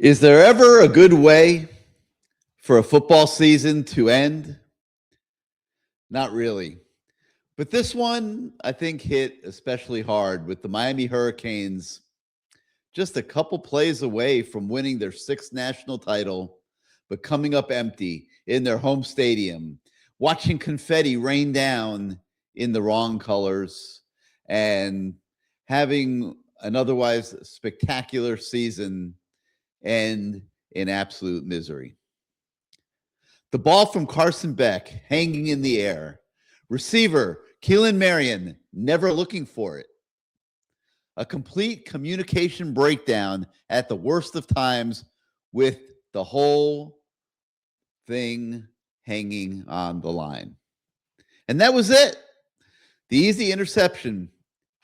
Is there ever a good way for a football season to end? Not really. But this one, I think, hit especially hard with the Miami Hurricanes just a couple plays away from winning their sixth national title, but coming up empty in their home stadium, watching confetti rain down in the wrong colors, and having an otherwise spectacular season end in absolute misery. The ball from Carson Beck hanging in the air. Receiver Keelan Marion never looking for it. A complete communication breakdown at the worst of times with the whole thing hanging on the line. And that was it. The easy interception.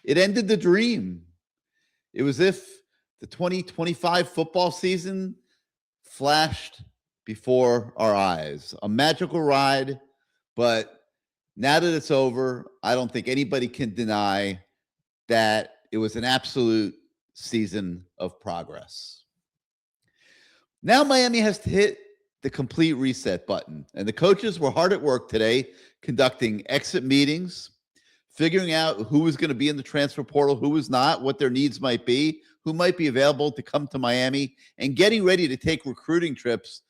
It ended the dream. It was if the 2025 football season flashed before our eyes. A magical ride, but now that it's over, I don't think anybody can deny that it was an absolute season of progress. Now Miami has to hit the complete reset button, and the coaches were hard at work today conducting exit meetings, figuring out who was going to be in the transfer portal, who was not, what their needs might be, who might be available to come to Miami, and getting ready to take recruiting trips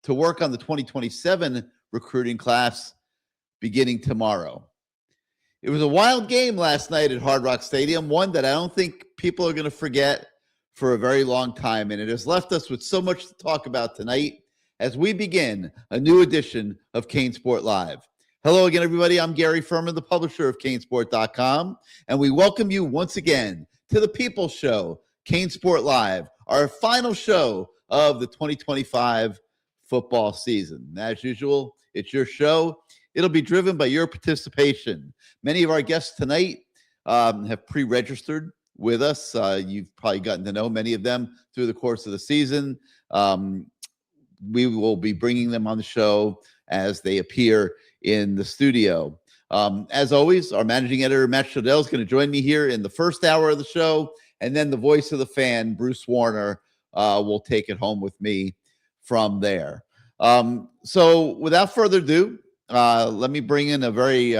to work on the 2027 recruiting class beginning tomorrow. It was a wild game last night at Hard Rock Stadium, one that I don't think people are going to forget for a very long time, and it has left us with so much to talk about tonight as we begin a new edition of CaneSport Live. Hello again, everybody. I'm Gary Ferman, the publisher of CaneSport.com, and we welcome you once again to the People's Show, CaneSport Live, our final show of the 2025 football season. As usual, it's your show. It'll be driven by your participation. Many of our guests tonight have pre-registered with us. You've probably gotten to know many of them through the course of the season. We will be bringing them on the show as they appear in the studio. As always, our managing editor, Matt Shodell, is going to join me here in the first hour of the show, and then the voice of the fan, Bruce Warner, will take it home with me from there. So without further ado, let me bring in a very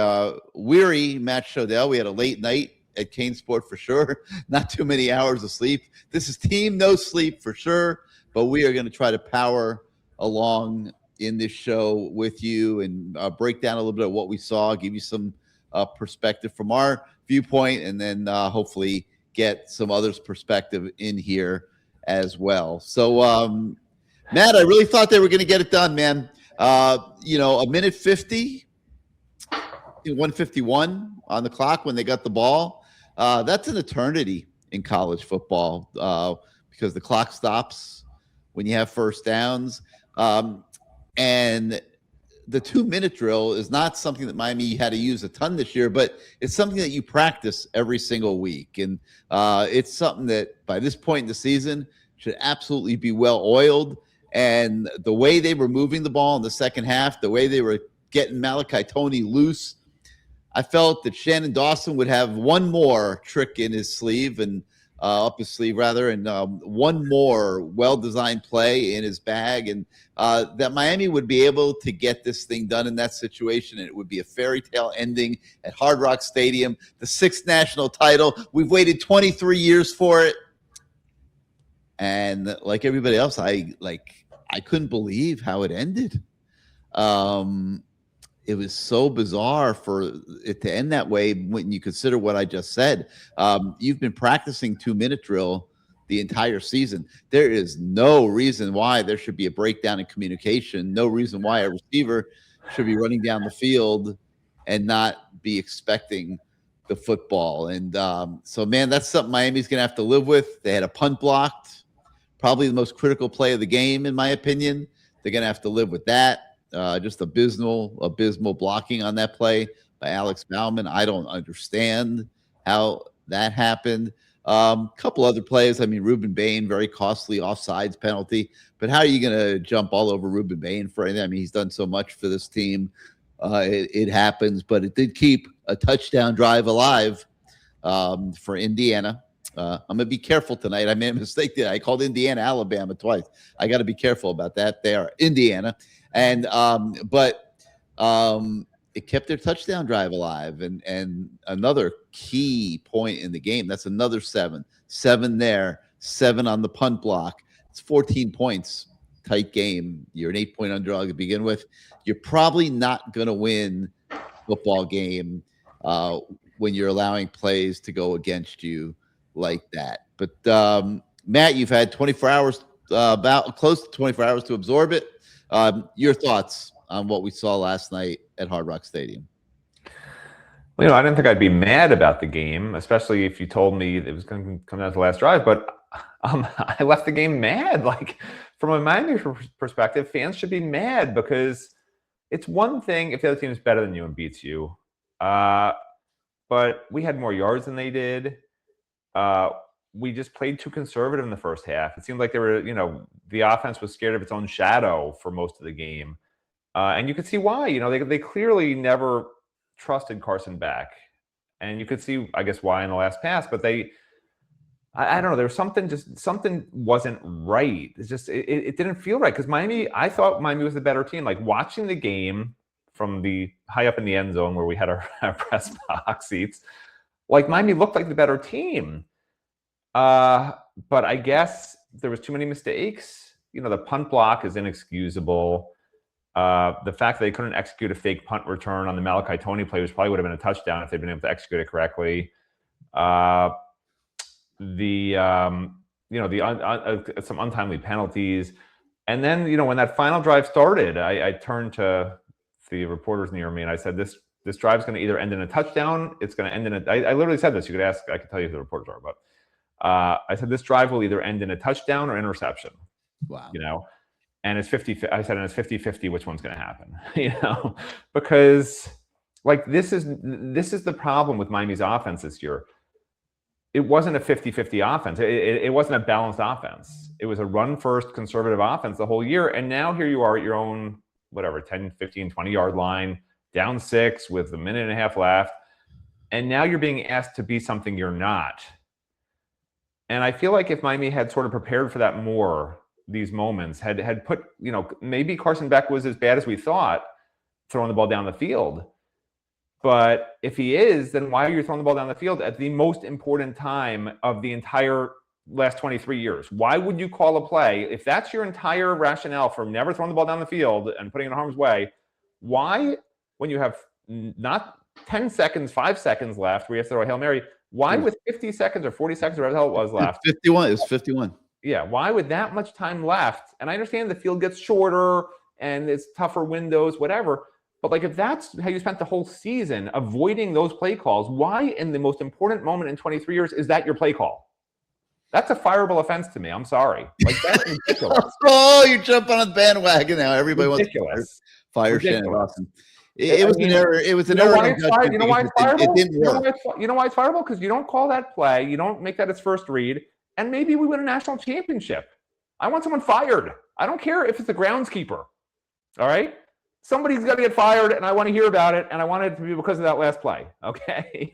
weary Matt Shodell. We had a late night at CaneSport for sure. Not too many hours of sleep. This is team no sleep for sure, but we are going to try to power along in this show with you and break down a little bit of what we saw, give you some perspective from our viewpoint, and then hopefully get some others' perspective in here as well. So, Matt, I really thought they were going to get it done, man. A minute 50, 151 on the clock when they got the ball. That's an eternity in college football because the clock stops when you have first downs. And the 2-minute drill is not something that Miami had to use a ton this year, but it's something that you practice every single week. And it's something that by this point in the season should absolutely be well oiled. And the way they were moving the ball in the second half, the way they were getting Malachi Toney loose, I felt that Shannon Dawson would have one more trick in his sleeve and up his sleeve rather, and one more well-designed play in his bag, and that Miami would be able to get this thing done in that situation, and it would be a fairy tale ending at Hard Rock Stadium, the sixth national title. We've waited 23 years for it, and like everybody else, I couldn't believe how it ended. It was so bizarre for it to end that way when you consider what I just said. You've been practicing 2-minute drill the entire season. There is no reason why there should be a breakdown in communication. No reason why a receiver should be running down the field and not be expecting the football. And so, man, that's something Miami's going to have to live with. They had a punt blocked, probably the most critical play of the game, in my opinion. They're going to have to live with that. Just abysmal blocking on that play by Alex Bauman. I don't understand how that happened. Couple other plays. I mean, Ruben Bain, very costly offsides penalty. But how are you going to jump all over Ruben Bain for anything? I mean, he's done so much for this team. It happens, but it did keep a touchdown drive alive for Indiana. I'm going to be careful tonight. I made a mistake there. I called Indiana, Alabama twice. I got to be careful about that. They are Indiana. And but it kept their touchdown drive alive. And another key point in the game, that's another 7 there, 7 on the punt block. It's 14 points. Tight game. You're an 8-point underdog to begin with. You're probably not going to win football game when you're allowing plays to go against you like that. But Matt, you've had 24 hours, about close to 24 hours to absorb it. Your thoughts on what we saw last night at Hard Rock Stadium? Well, I didn't think I'd be mad about the game, especially if you told me it was going to come down to the last drive. But I left the game mad. Like, from a Miami perspective, fans should be mad because it's one thing if the other team is better than you and beats you. But we had more yards than they did. We just played too conservative in the first half. It seemed like they were, the offense was scared of its own shadow for most of the game. And you could see why. They clearly never trusted Carson back. And you could see, I guess, why in the last pass. But I don't know. There was something wasn't right. It's just, it didn't feel right. Because I thought Miami was the better team. Like, watching the game from the high up in the end zone where we had our press box seats, like, Miami looked like the better team. But I guess there was too many mistakes. The punt block is inexcusable. The fact that they couldn't execute a fake punt return on the Malachi Tony play probably would have been a touchdown if they'd been able to execute it correctly. Some untimely penalties. And then, when that final drive started, I turned to the reporters near me and I said, this drive is going to either end in a touchdown. It's going to end in I literally said this. You could ask, I could tell you who the reporters are, but I said, this drive will either end in a touchdown or interception. Wow. And it's 50. I said, and it's 50-50 which one's going to happen, because like this is the problem with Miami's offense this year. It wasn't a 50-50 offense. It wasn't a balanced offense. It was a run-first conservative offense the whole year. And now here you are at your own, 10, 15, 20-yard line, down 6 with a minute and a half left. And now you're being asked to be something you're not. And I feel like if Miami had sort of prepared for that more, these moments, had put, maybe Carson Beck was as bad as we thought, throwing the ball down the field. But if he is, then why are you throwing the ball down the field at the most important time of the entire last 23 years? Why would you call a play? If that's your entire rationale for never throwing the ball down the field and putting it in harm's way, why, when you have not 10 seconds, 5 seconds left where you have to throw a Hail Mary, why with 50 seconds or 40 seconds or whatever the hell it was left? 51. It was 51. Yeah, why with that much time left? And I understand the field gets shorter and it's tougher windows, whatever. But like, if that's how you spent the whole season avoiding those play calls, why in the most important moment in 23 years is that your play call? That's a fireable offense to me. I'm sorry. Like, that's ridiculous. Oh, you're jumping on the bandwagon now. Everybody wants to fire Shannon Dawson. It was an error. It was an error. You know why it's fireable? It didn't work. You know why it's fireable? Because you don't call that play. You don't make that its first read. And maybe we win a national championship. I want someone fired. I don't care if it's a groundskeeper. All right? Somebody's got to get fired, and I want to hear about it, and I want it to be because of that last play. Okay?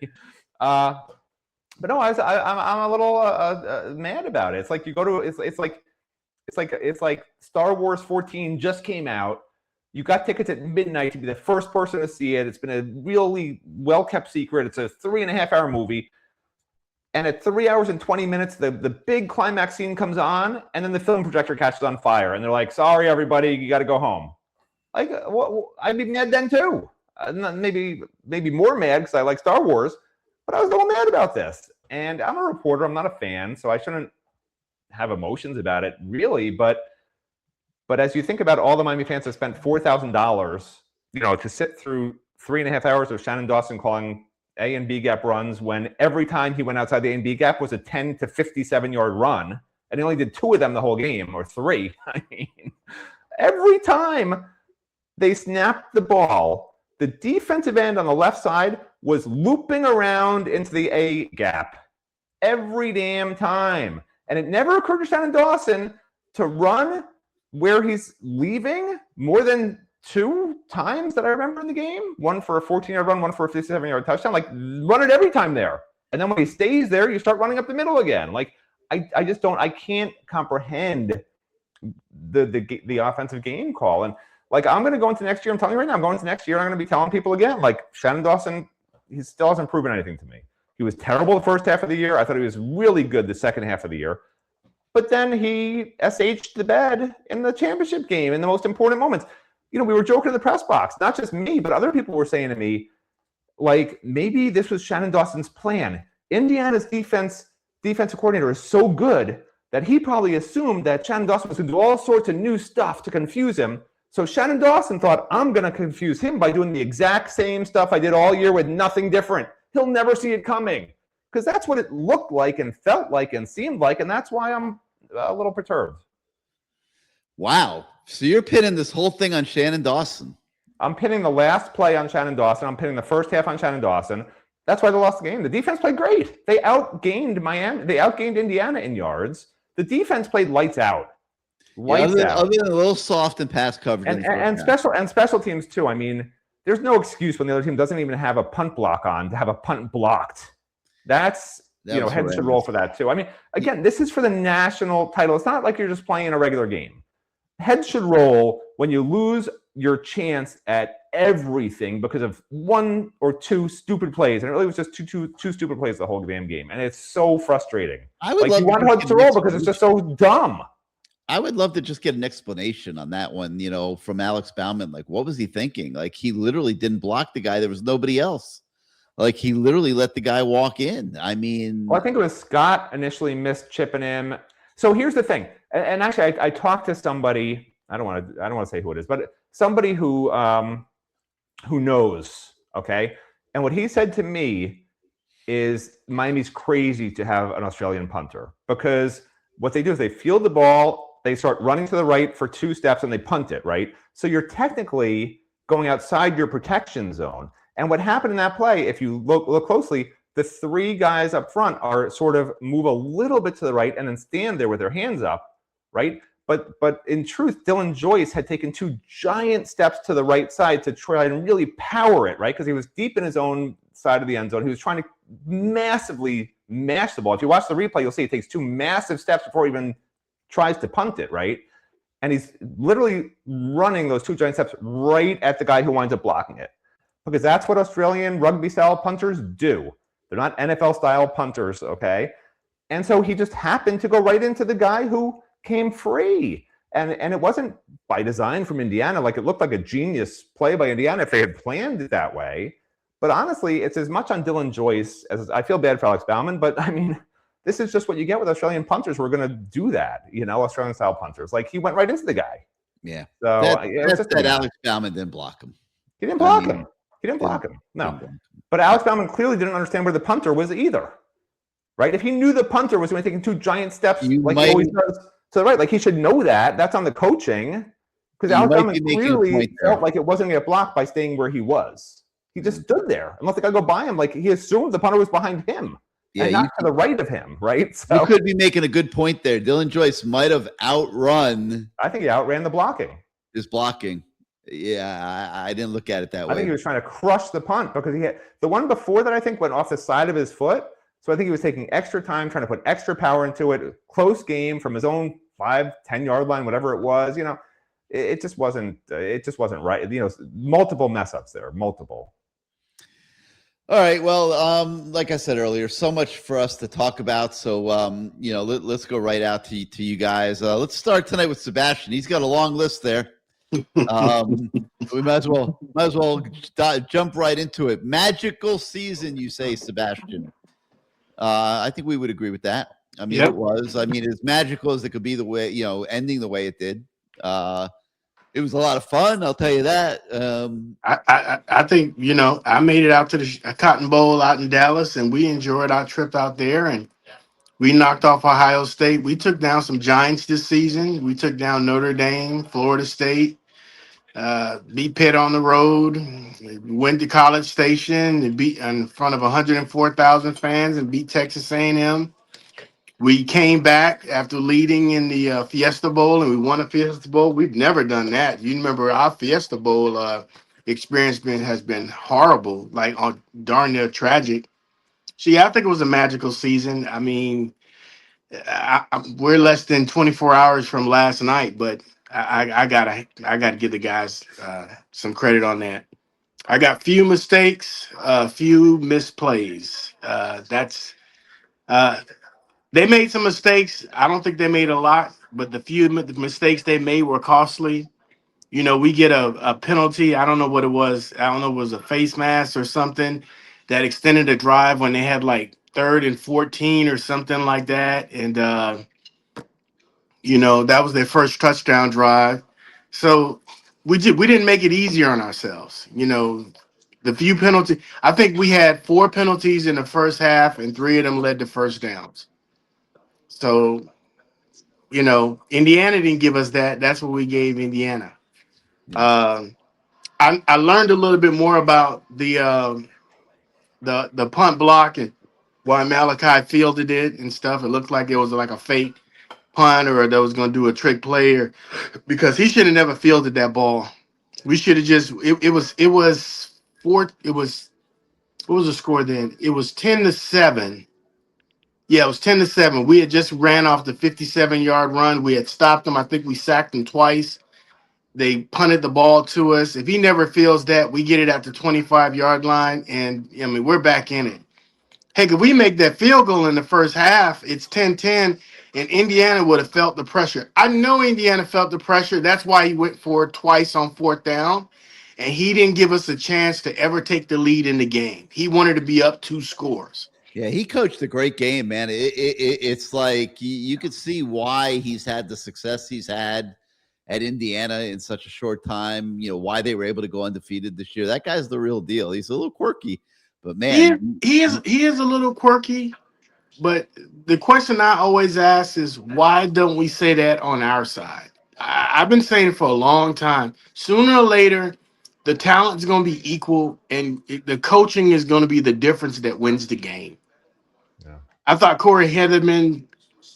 But no, I'm a little mad about it. It's like you go to it's like Star Wars 14 just came out. You got tickets at midnight to be the first person to see it. It's been a really well-kept secret. It's a 3.5-hour movie. And at 3 hours and 20 minutes, the big climax scene comes on, and then the film projector catches on fire. And they're like, sorry, everybody, you got to go home. Like, I'd be mad then, too. Maybe more mad because I like Star Wars. But I was a little mad about this. And I'm a reporter. I'm not a fan, so I shouldn't have emotions about it, really. But as you think about all the Miami fans that spent $4,000, to sit through 3.5 hours of Shannon Dawson calling A and B gap runs when every time he went outside the A and B gap was a 10 to 57-yard run, and he only did 2 of them the whole game, or 3. I mean, every time they snapped the ball, the defensive end on the left side was looping around into the A gap every damn time. And it never occurred to Shannon Dawson to run where he's leaving more than 2 times that I remember in the game. One for a 14-yard run, one for a 57-yard touchdown. Like, run it every time there. And then when he stays there, you start running up the middle again. Like, I just don't, I can't comprehend the offensive game call. And like, I'm going to go into next year. I'm telling you right now, I'm going into next year. I'm going to be telling people again, like, Shannon Dawson, he still hasn't proven anything to me. He was terrible the first half of the year. I thought he was really good the second half of the year. But then he SH'd the bed in the championship game in the most important moments. You know, we were joking in the press box, not just me, but other people were saying to me, like, maybe this was Shannon Dawson's plan. Indiana's defensive coordinator is so good that he probably assumed that Shannon Dawson was going to do all sorts of new stuff to confuse him. So Shannon Dawson thought, I'm going to confuse him by doing the exact same stuff I did all year with nothing different. He'll never see it coming. Because that's what it looked like and felt like and seemed like, and that's why I'm a little perturbed. Wow. So you're pinning this whole thing on Shannon Dawson. I'm pinning the last play on Shannon Dawson. I'm pinning the first half on Shannon Dawson. That's why they lost the game. The defense played great. They outgained Miami. They outgained Indiana in yards. The defense played lights out. Lights out. Other than a little soft and pass coverage. And special teams too. I mean, there's no excuse when the other team doesn't even have a punt block on to have a punt blocked. Heads should roll for that too. I mean, again, this is for the national title. It's not like you're just playing a regular game. Heads should roll when you lose your chance at everything because of one or two stupid plays. And it really was just two stupid plays the whole damn game. And it's so frustrating. I would love you want Heads to roll because it's just so dumb. I would love to just get an explanation on that one, from Alex Bauman. Like, what was he thinking? Like, he literally didn't block the guy. There was nobody else. Like, he literally let the guy walk in. I mean, well, I think it was Scott initially missed chipping him. So here's the thing. And actually, I talked to somebody. I don't want to say who it is, but somebody who knows. Okay, and what he said to me is Miami's crazy to have an Australian punter because what they do is they field the ball, they start running to the right for 2 steps, and they punt it. Right. So you're technically going outside your protection zone. And what happened in that play, if you look closely, the 3 guys up front are sort of move a little bit to the right and then stand there with their hands up, right? But in truth, Dylan Joyce had taken 2 giant steps to the right side to try and really power it, right? Because he was deep in his own side of the end zone. He was trying to massively mash the ball. If you watch the replay, you'll see it takes 2 massive steps before he even tries to punt it, right? And he's literally running those 2 giant steps right at the guy who winds up blocking it. Because that's what Australian rugby-style punters do. They're not NFL-style punters, okay? And so he just happened to go right into the guy who came free. And it wasn't by design from Indiana. Like, it looked like a genius play by Indiana if they had planned it that way. But honestly, it's as much on Dylan Joyce as I feel bad for Alex Bauman. But, I mean, this is just what you get with Australian punters who are going to do that, Australian-style punters. Like, he went right into the guy. Yeah. So that Alex Bauman didn't block him. He didn't block him. He didn't block him. No. But Alex Bauman clearly didn't understand where the punter was either. Right? If he knew the punter was going to be taking 2 giant steps like he always does to the right, like he should know that. That's on the coaching. Because Alex Bauman clearly felt like it wasn't going to get blocked by staying where he was. He just stood there and let the guy go by him. Like, he assumed the punter was behind him and not to the right of him, right? So you could be making a good point there. Dylan Joyce might have outrun. I think he outran the blocking. His blocking. Yeah, I didn't look at it that way. I think he was trying to crush the punt because he had the one before that, I think, went off the side of his foot. So I think he was taking extra time, trying to put extra power into it. Close game from his own 5-10 yard line, whatever it was. It just wasn't right. Multiple mess ups there, multiple. All right. Well, like I said earlier, so much for us to talk about. So, let's go right out to you guys. Let's start tonight with Sebastian. He's got a long list there. We might as well jump right into it. Magical season, you say, Sebastian. I think we would agree with that. I mean, It was. I mean, as magical as it could be, the way ending the way it did. It was a lot of fun. I'll tell you that. I think I made it out to the Cotton Bowl out in Dallas, and we enjoyed our trip out there, and we knocked off Ohio State. We took down some giants this season. We took down Notre Dame, Florida State. Beat Pitt on the road, went to College Station and beat in front of 104,000 fans and beat Texas A&M. We came back after leading in the Fiesta Bowl and we won a Fiesta Bowl. We've never done that. You remember our Fiesta Bowl experience has been horrible, like darn near tragic. See, I think it was a magical season. I mean, we're less than 24 hours from last night, but I gotta give the guys some credit on that. I got few mistakes, few misplays. That's they made some mistakes. I don't think they made a lot, but the mistakes they made were costly. You know, we get a penalty. I don't know what it was. I don't know if it was a face mask or something that extended the drive when they had like 3rd and 14 or something like that. And you know, that was their first touchdown drive. So we didn't make it easier on ourselves. You know, the few penalties. I think we had 4 penalties in the first half, and 3 of them led to first downs. So, you know, Indiana didn't give us that. That's what we gave Indiana. Yeah. Um, I learned a little bit more about the punt block and why Malachi fielded it and stuff. It looked like it was like a fake punt or that was going to do a trick play, or because he should have never fielded that ball. We should have just it was four. It was what was the score then? It was 10-7. Yeah, it was 10-7. We had just ran off the 57-yard run. We had stopped them. I think we sacked them twice. They punted the ball to us. If he never feels that, we get it at the 25-yard line, and I mean we're back in it. Heck, if we make that field goal in the first half, it's 10-10, and Indiana would have felt the pressure. I know Indiana felt the pressure. That's why he went for it twice on 4th down, and he didn't give us a chance to ever take the lead in the game. He wanted to be up 2 scores. Yeah, he coached a great game, man. It's like you could see why he's had the success he's had at Indiana in such a short time. You know, why they were able to go undefeated this year. That guy's the real deal. He's a little quirky, but man, He is a little quirky, but the question I always ask is why don't we say that on our side? I've been saying it for a long time. Sooner or later, the talent's going to be equal, and the coaching is going to be the difference that wins the game. Yeah. I thought Corey Heatherman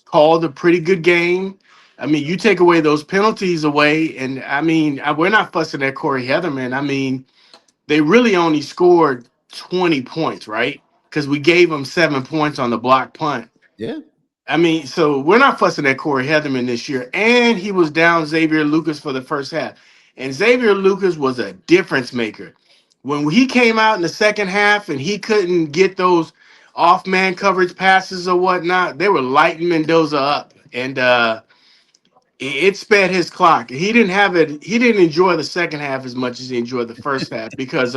called a pretty good game. I mean, you take away those penalties away, and I mean, we're not fussing at Corey Heatherman. I mean, they really only scored 20 points, right? Because we gave them 7 points on the block punt. yeah. I mean, so we're not fussing at Corey Heatherman this year. And he was down Xavier Lucas for the first half. And Xavier Lucas was a difference maker. When he came out in the second half and he couldn't get those off-man coverage passes or whatnot, they were lighting Mendoza up. And it sped his clock. He didn't have it. He didn't enjoy the second half as much as he enjoyed the first half because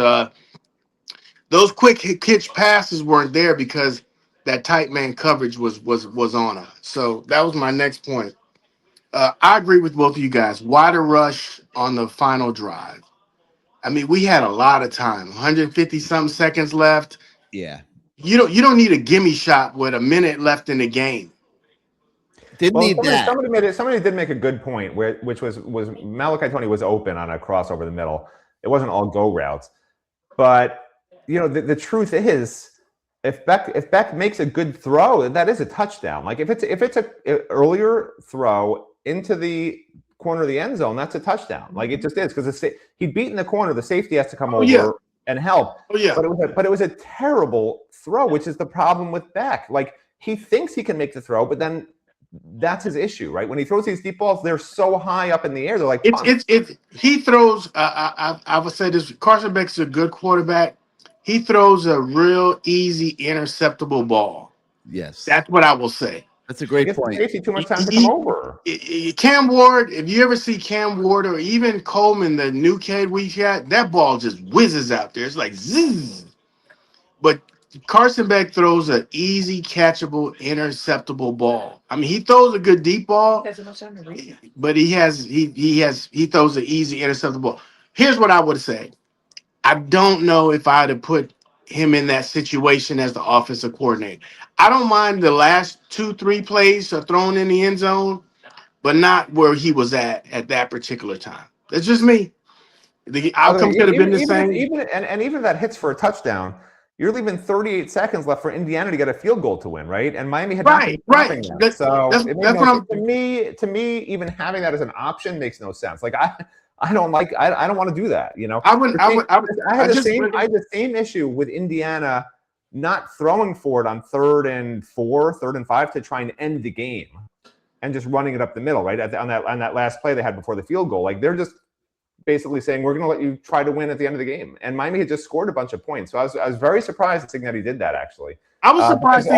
those quick catch passes weren't there because that tight man coverage was on us. So that was my next point. I agree with both of you guys. Why the rush on the final drive? I mean, we had a lot of time, 150 something seconds left. Yeah. You don't need a gimme shot with a minute left in the game. Didn't need that. Somebody did make a good point, which was Malachi Tony was open on a cross over the middle. It wasn't all go routes, but you know the truth is, if Beck makes a good throw, that is a touchdown. Like if it's a earlier throw into the corner of the end zone, that's a touchdown. Like it just is because he'd beaten the corner. The safety has to come over and help. Oh yeah. But it was a terrible throw, which is the problem with Beck. Like he thinks he can make the throw, but then that's his issue, right? When he throws these deep balls, they're so high up in the air. They're like he throws. I would say this: Carson Beck's a good quarterback. He throws a real easy interceptable ball. Yes, that's what I will say. That's a great point. Safety too much time to come over. Cam Ward, if you ever see Cam Ward or even Coleman, the new kid we got, that ball just whizzes out there. It's like zzz. But Carson Beck throws an easy, catchable, interceptable ball. I mean, he throws a good deep ball, but he throws an easy, interceptable ball. Here's what I would say. I don't know if I'd have put him in that situation as the offensive coordinator. I don't mind the last 2-3 plays are thrown in the end zone, but not where he was at that particular time. That's just me. The outcome could have been the same. Even if that hits for a touchdown, you're leaving 38 seconds left for Indiana to get a field goal to win, right? And Miami had right. That. To me, even having that as an option makes no sense. Like I don't want to do that. You know, I had the same issue with Indiana not throwing for it on 3rd and 4, 3rd and 5 to try and end the game and just running it up the middle, right? On that last play they had before the field goal. Like, they're just basically saying, we're going to let you try to win at the end of the game. And Miami had just scored a bunch of points. So I was very surprised at seeing that he did that, actually. I was surprised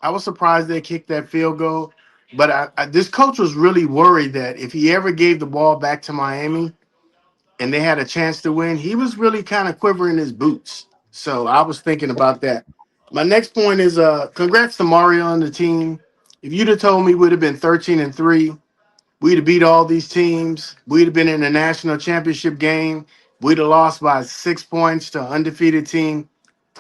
I was surprised they kicked that field goal. But this coach was really worried that if he ever gave the ball back to Miami and they had a chance to win, he was really kind of quivering his boots. So I was thinking about that. My next point is congrats to Mario and the team. If you'd have told me we'd have been 13-3, we'd have beat all these teams, we'd have been in the national championship game, we'd have lost by 6 points to an undefeated team,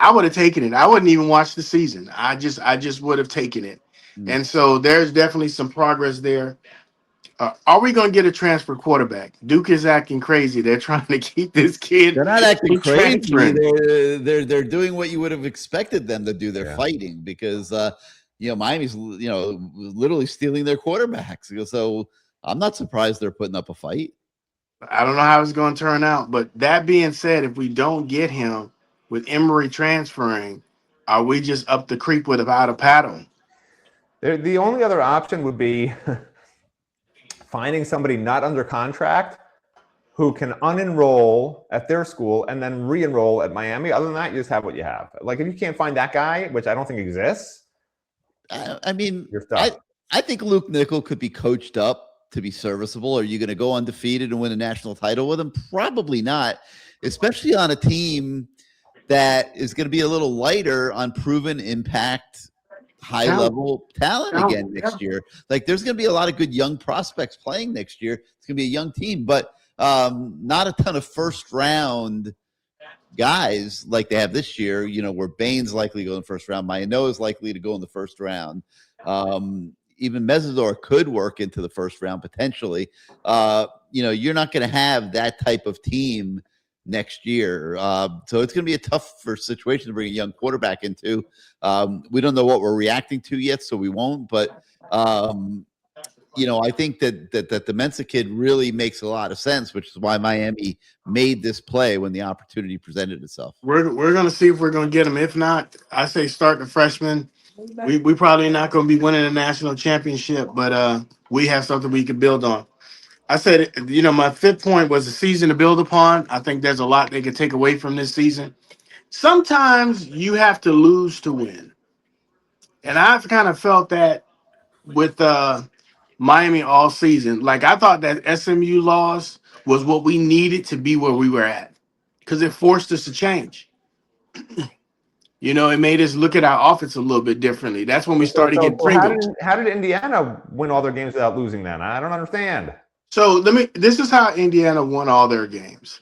I would have taken it. I wouldn't even watch the season. I just would have taken it. And so there's definitely some progress there. Are we going to get a transfer quarterback? Duke is acting crazy. They're trying to keep this kid. They're not acting crazy. Transferring. They're doing what you would have expected them to do. They're fighting because Miami's literally stealing their quarterbacks. So I'm not surprised they're putting up a fight. I don't know how it's going to turn out, but that being said, if we don't get him with Emory transferring, are we just up the creek without a paddle? The only other option would be finding somebody not under contract who can unenroll at their school and then re-enroll at Miami. Other than that, you just have what you have. Like, if you can't find that guy, which I don't think exists, you're stuck. I think Luke Nickel could be coached up to be serviceable. Are you going to go undefeated and win a national title with him? Probably not, especially on a team that is going to be a little lighter on proven impact, high-level talent again next year. Like, there's going to be a lot of good young prospects playing next year. It's going to be a young team, but not a ton of first-round guys like they have this year, where Bain's likely to go in the first round. Mayano is likely to go in the first round. Even Mesidor could work into the first round potentially. You're not going to have that type of team next year. So it's going to be a tougher situation to bring a young quarterback into. We don't know what we're reacting to yet, so we won't. But, I think that the Mensa kid really makes a lot of sense, which is why Miami made this play when the opportunity presented itself. We're going to see if we're going to get him. If not, I say start the freshman. We probably not going to be winning a national championship, but we have something we can build on. I said, my fifth point was a season to build upon. I think there's a lot they could take away from this season. Sometimes you have to lose to win. And I've kind of felt that with Miami all season. Like, I thought that SMU loss was what we needed to be where we were at because it forced us to change. It made us look at our offense a little bit differently. That's when we started getting Pringles. How did Indiana win all their games without losing then? I don't understand. So this is how Indiana won all their games.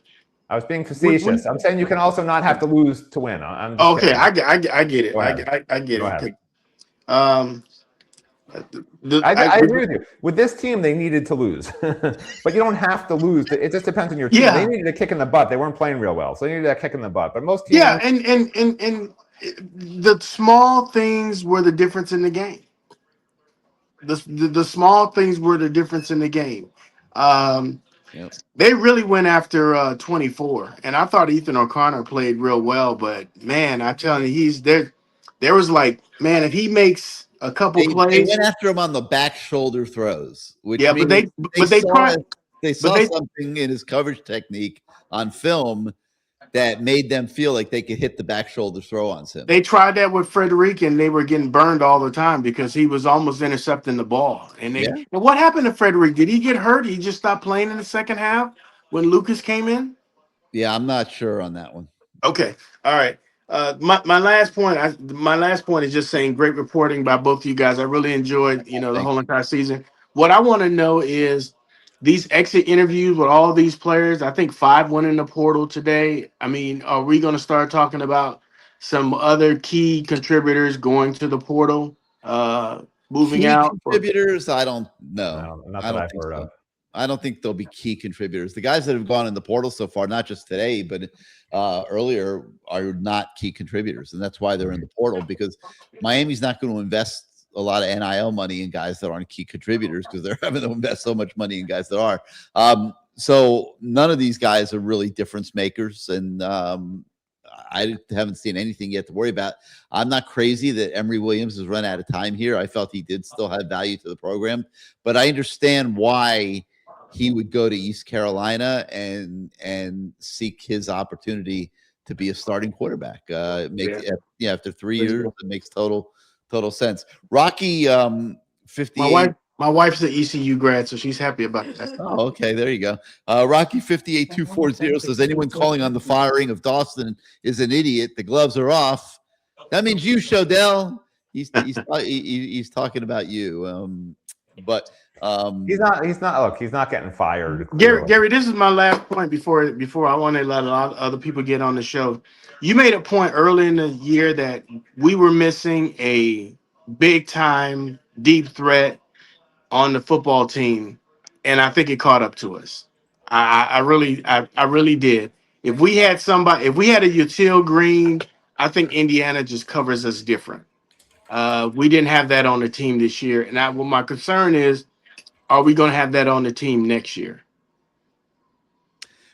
I was being facetious. I'm saying you can also not have to lose to win. Okay, I get it. I get it. I agree with you. With this team, they needed to lose, but you don't have to lose. It just depends on your team. They needed a kick in the butt. They weren't playing real well, so they needed a kick in the butt. But most teams, and the small things were the difference in the game. The small things were the difference in the game. They really went after 24, and I thought Ethan O'Connor played real well. But man, I'm telling you, he's there. There was like, man, if he makes a couple plays, they went after him on the back shoulder throws. Which they saw something in his coverage technique on film that made them feel like they could hit the back shoulder throw on him. They tried that with Frederic, and they were getting burned all the time because he was almost intercepting the ball. And what happened to Frederic? Did he get hurt? He just stopped playing in the second half when Lucas came in? Yeah, I'm not sure on that one. Okay. All right. My last point is just saying great reporting by both of you guys. I really enjoyed, the whole entire season. What I want to know is these exit interviews with all these players. I think 5 went in the portal today. I mean, are we going to start talking about some other key contributors going to the portal, moving out? Contributors? I don't know. No, not that I've heard of. I don't think they'll be key contributors. The guys that have gone in the portal so far, not just today, but earlier, are not key contributors. And that's why they're in the portal, because Miami's not going to invest a lot of NIL money in guys that aren't key contributors because they're having to invest so much money in guys that are. So none of these guys are really difference makers. And I haven't seen anything yet to worry about. I'm not crazy that Emory Williams has run out of time here. I felt he did still have value to the program, but I understand why he would go to East Carolina and seek his opportunity to be a starting quarterback. It makes after 3 years, it makes total sense. Rocky 58. My wife's an ECU grad, so she's happy about that. Oh, okay. There you go. Rocky 58240 says anyone calling on the firing of Dawson is an idiot. The gloves are off. That means you, Shodell. He's talking about you. But he's not. Look, he's not getting fired. Gary, this is my last point before I want to let a lot of other people get on the show. You made a point early in the year that we were missing a big time deep threat on the football team, and I think it caught up to us. I really did. If we had a Util Green, I think Indiana just covers us different. We didn't have that on the team this year, and what my concern is, are we going to have that on the team next year?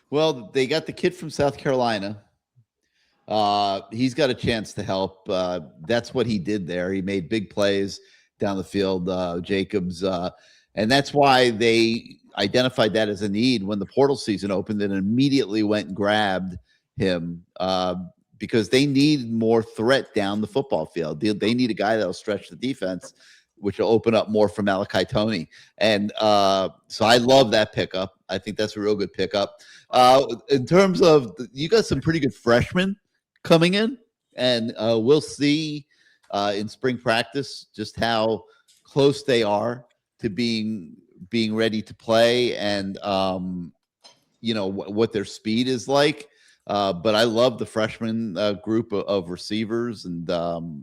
Well, they got the kid from South Carolina. He's got a chance to help. That's what he did there. He made big plays down the field, Jacobs. And that's why they identified that as a need when the portal season opened and immediately went and grabbed him because they need more threat down the football field. They need a guy that'll stretch the defense, which will open up more for Malachi Toney. And so I love that pickup. I think that's a real good pickup. In terms of, you got some pretty good freshmen coming in, and we'll see in spring practice just how close they are to being ready to play, and what their speed is like. But I love the freshman group of receivers, and but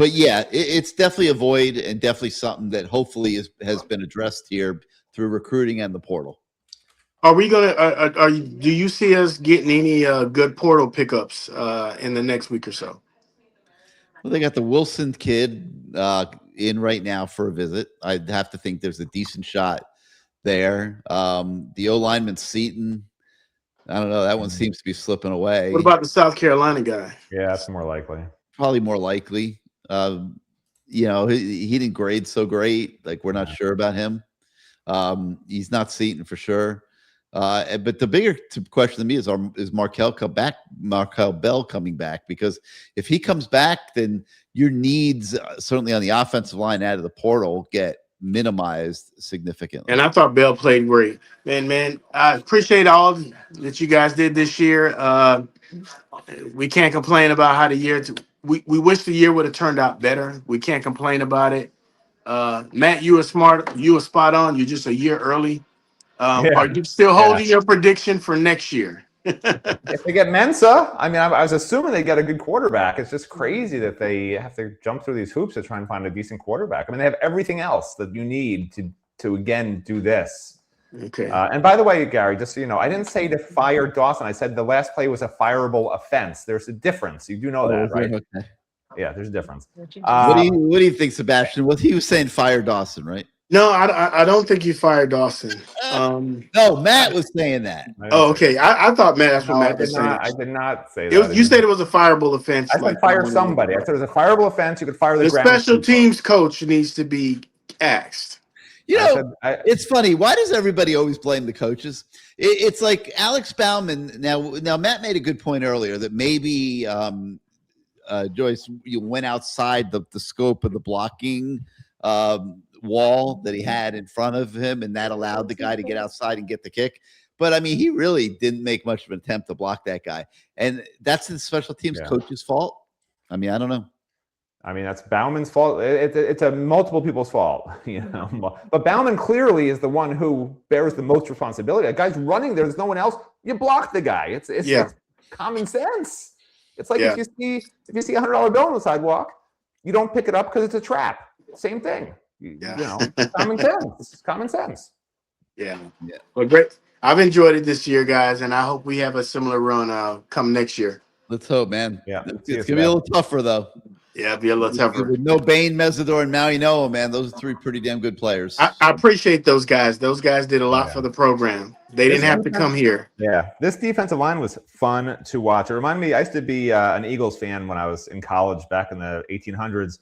yeah, it's definitely a void, and definitely something that hopefully has been addressed here through recruiting and the portal. Are we gonna? Do you see us getting any good portal pickups in the next week or so? Well, they got the Wilson kid in right now for a visit. I'd have to think there's a decent shot there. The O lineman Seaton, I don't know. That one seems to be slipping away. What about the South Carolina guy? Yeah, that's more likely. Probably more likely. He didn't grade so great. Like, we're not sure about him. He's not Seaton for sure. But the bigger question to me is Markel Bell coming back? Because if he comes back, then your needs certainly on the offensive line out of the portal get minimized significantly. And I thought Bell played great. Man, I appreciate all that you guys did this year. We can't complain about how the year. We wish the year would have turned out better. We can't complain about it. Matt, you were smart. You were spot on. You're just a year early. Are you still holding your prediction for next year? If they get Mensa, I mean, I was assuming they get a good quarterback. It's just crazy that they have to jump through these hoops to try and find a decent quarterback. I mean, they have everything else that you need to again do this. Okay. And by the way, Gary, just so you know, I didn't say to fire Dawson. I said the last play was a fireable offense. There's a difference. You do know that, right? Okay. Yeah, there's a difference. What do you think, Sebastian? Well, he was saying fire Dawson, right? No, I don't think you fired Dawson. No, Matt was saying that. Oh, okay. I thought Matt was saying. I did not say that. You said it was a fireable offense. I said fire somebody. I said it was a fireable offense. You could fire the special teams coach needs to be axed. It's funny. Why does everybody always blame the coaches? It's like Alex Bauman. Now Matt made a good point earlier that maybe Joyce, you went outside the scope of the blocking wall that he had in front of him, and that allowed the guy to get outside and get the kick. But I mean, he really didn't make much of an attempt to block that guy, and that's the special teams coach's fault. I mean, I don't know. I mean, that's Bauman's fault. It's a multiple people's fault, But Bauman clearly is the one who bears the most responsibility. That guy's running there. There's no one else. You block the guy. It's common sense. It's like if you see $100 bill on the sidewalk, you don't pick it up because it's a trap. Same thing. Common sense. Common sense. Yeah. Well, great. I've enjoyed it this year, guys, and I hope we have a similar run come next year. Let's hope, man. Yeah. It's gonna be a little tougher though. Yeah, be a little tougher. With no Bain, Mesidor, and Maui Noah, man, those are three pretty damn good players. I appreciate those guys. Those guys did a lot Yeah. for the program. They didn't have to come here. Yeah, this defensive line was fun to watch. It reminded me, I used to be an Eagles fan when I was in college back in the 1800s.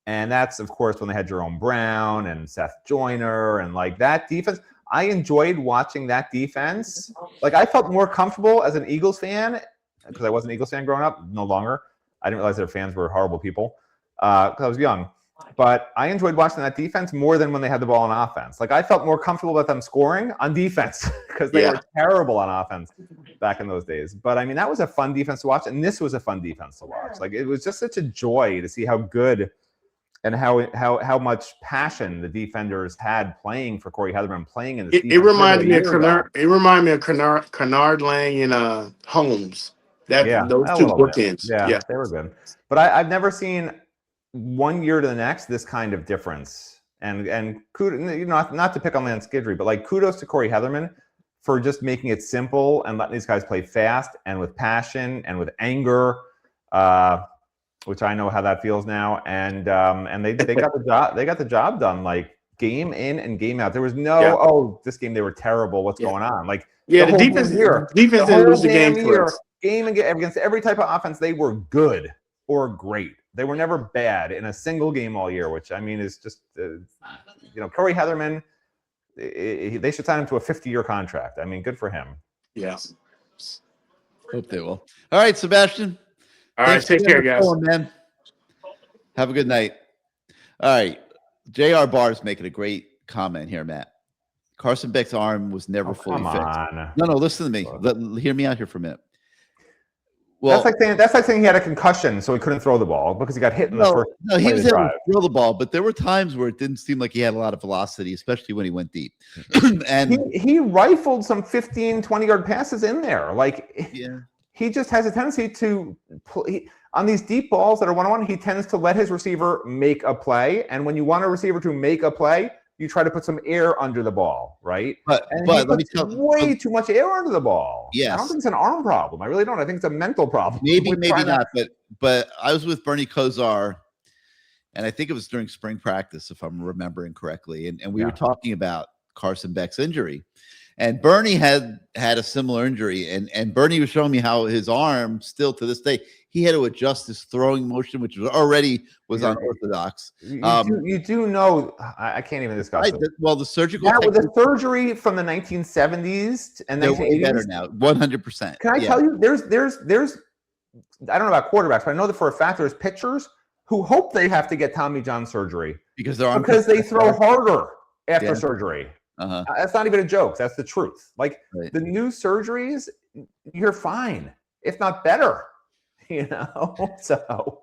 And that's, of course, when they had Jerome Brown and Seth Joyner and like that defense. I enjoyed watching that defense. Like, I felt more comfortable as an Eagles fan because I was an Eagles fan growing up, no longer. I didn't realize their fans were horrible people because I was young. But I enjoyed watching that defense more than when they had the ball on offense. Like, I felt more comfortable with them scoring on defense because they were terrible on offense back in those days. But, I mean, that was a fun defense to watch, and this was a fun defense to watch. Like, it was just such a joy to see how good and how much passion the defenders had playing for Corey Heatherman, playing in this defense. It reminded me of Kennard. It reminded me of Kennard Lang and Holmes. Those two bookends. Yeah, they were good. But I've never seen one year to the next this kind of difference. And kudos, not to pick on Lance Guidry, but like kudos to Corey Heatherman for just making it simple and letting these guys play fast and with passion and with anger. Which I know how that feels now, and they got the job done, like game in and game out. There was no this game they were terrible. What's going on? Like the defense didn't lose the game for us. Game against every type of offense, they were good or great. They were never bad in a single game all year, which I mean is just Corey Heatherman. They should sign him to a 50-year contract. I mean, good for him. Yes. Hope they will. All right, Sebastian. All right, take care, guys. Man. Have a good night. All right. J.R. Barr's making a great comment here, Matt. Carson Beck's arm was never fully fixed. No, listen to me. Hear me out here for a minute. Well, that's like saying he had a concussion, so he couldn't throw the ball because he got hit in the first. No, he was able to throw the ball, but there were times where it didn't seem like he had a lot of velocity, especially when he went deep. And he rifled some 15, 20-yard passes in there. Like, he just has a tendency to on these deep balls that are one-on-one, he tends to let his receiver make a play. And when you want a receiver to make a play, you try to put some air under the ball, right? But let me tell you, way too much air under the ball. Yes. I don't think it's an arm problem. I really don't. I think it's a mental problem. Maybe not. But I was with Bernie Kosar, and I think it was during spring practice, if I'm remembering correctly. And we were talking about Carson Beck's injury. And Bernie had a similar injury. And Bernie was showing me how his arm, still to this day, he had to adjust his throwing motion, which was unorthodox. You do know, I can't even discuss it. Well, the surgical with the surgery from the 1970s and 1980s. Way better now, 100%. Can I tell you, there's I don't know about quarterbacks, but I know that for a fact there's pitchers who hope they have to get Tommy John surgery because they throw harder after surgery. That's not even a joke. That's the truth. Like the new surgeries, you're fine, if not better. So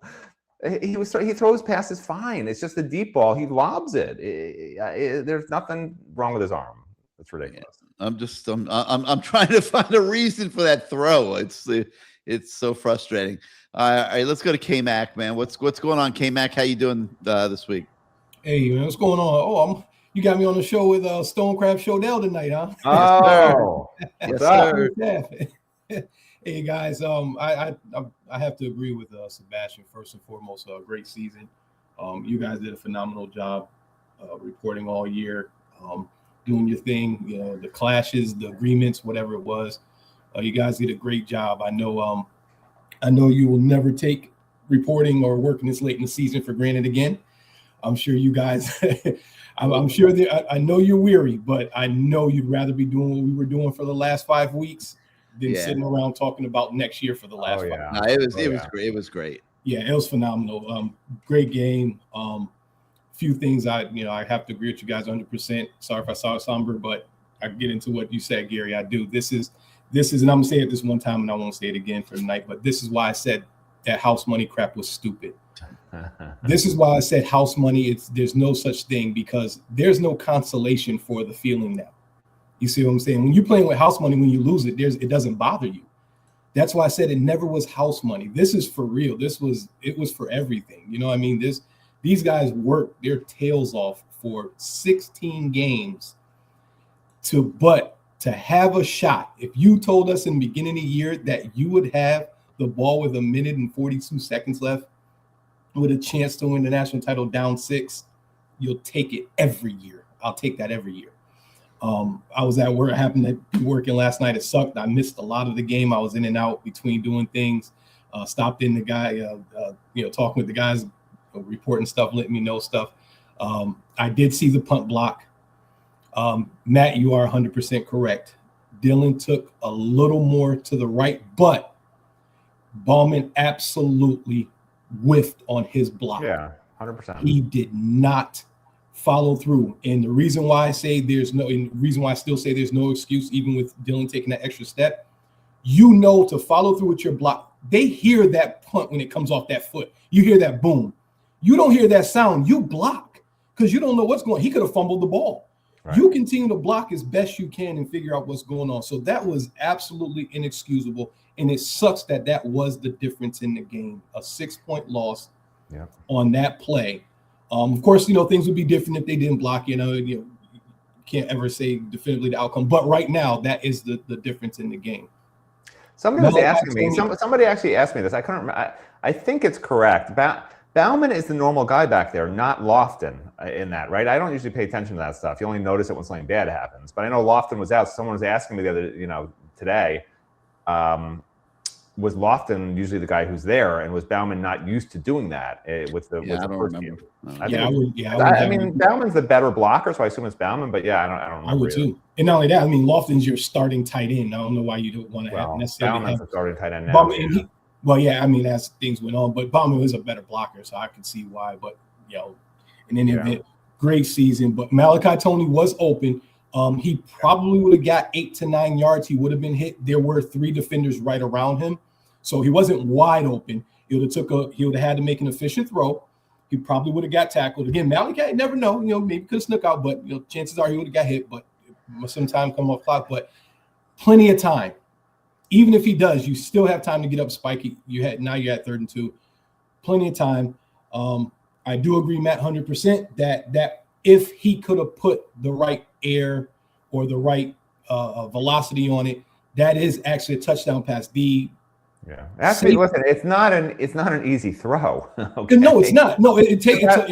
he throws passes fine. It's just the deep ball. He lobs it. There's nothing wrong with his arm. It's ridiculous. I'm trying to find a reason for that throw. It's so frustrating. All right, let's go to K-Mac, man. What's going on, K-Mac? How you doing this week? Hey, man, what's going on? You got me on the show with Stonecraft Shodell tonight, huh? Oh, yes, sir. Hey guys, I have to agree with Sebastian. First and foremost, great season. You guys did a phenomenal job reporting all year, doing your thing. The clashes, the agreements, whatever it was. You guys did a great job. I know you will never take reporting or working this late in the season for granted again. I'm sure you guys. I'm sure that I know you're weary, but I know you'd rather be doing what we were doing for the last 5 weeks than sitting around talking about next year for the last 5 weeks. No, it was great. It was great. Yeah, it was phenomenal. Great game. Few things I have to agree with you guys 100%. Sorry if I saw somber, but I get into what you said, Gary. I do. This is, and I'm gonna say it this one time, and I won't say it again for tonight. But this is why I said that house money crap was stupid. This is why I said house money. There's no such thing because there's no consolation for the feeling now. You see what I'm saying? When you're playing with house money, when you lose it, it doesn't bother you. That's why I said it never was house money. This is for real. It was for everything. You know what I mean? These guys worked their tails off for 16 games to have a shot. If you told us in the beginning of the year that you would have the ball with 1 minute and 42 seconds left, with a chance to win the national title down 6, you'll take it every year. I'll take that every year. I was at work. I happened to be working last night. It sucked. I missed a lot of the game. I was in and out between doing things. Stopped in the guy, talking with the guys, reporting stuff, letting me know stuff. I did see the punt block. Matt, you are 100% correct. Dylan took a little more to the right, but Bauman absolutely whiffed on his block. Yeah, 100%. He did not follow through. And the reason why I say there's no, and the reason why I still say there's no excuse, even with Dylan taking that extra step, to follow through with your block. They hear that punt when it comes off that foot. You hear that boom. You don't hear that sound. You block because you don't know what's going on. He could have fumbled the ball. Right. You continue to block as best you can and figure out what's going on. So that was absolutely inexcusable. And it sucks that was the difference in the game. A 6-point loss on that play. Of course, things would be different if they didn't block. You can't ever say definitively the outcome. But right now, that is the difference in the game. Somebody was asking me. Somebody actually asked me this. I couldn't remember. I think it's correct. Bauman is the normal guy back there, not Lofton in that, right? I don't usually pay attention to that stuff. You only notice it when something bad happens. But I know Lofton was out. Someone was asking me the other, today, was Lofton usually the guy who's there, and was Bauman not used to doing that with the first game? I mean, Bauman's the better blocker, so I assume it's Bauman. But yeah, I don't remember. I would too. And not only that, I mean, Lofton's your starting tight end. I don't know why you don't want to have necessarily. Bauman's the starting tight end now. As things went on, but Bauman is a better blocker, so I can see why. But in any event, great season. But Malachi Toney was open. He probably would have got 8 to 9 yards. He would have been hit. There were 3 defenders right around him, so he wasn't wide open. He would have had to make an efficient throw. He probably would have got tackled. Again, Malachi, never know. Maybe could have snuck out, but chances are he would have got hit. But sometime come off clock. But plenty of time. Even if he does, you still have time to get up spiky. You're at 3rd and 2. Plenty of time. I do agree, Matt, 100% that if he could have put the right air or the right velocity on it, that is actually a touchdown pass. Actually, listen, it's not an easy throw. Okay? No, it's not. No, it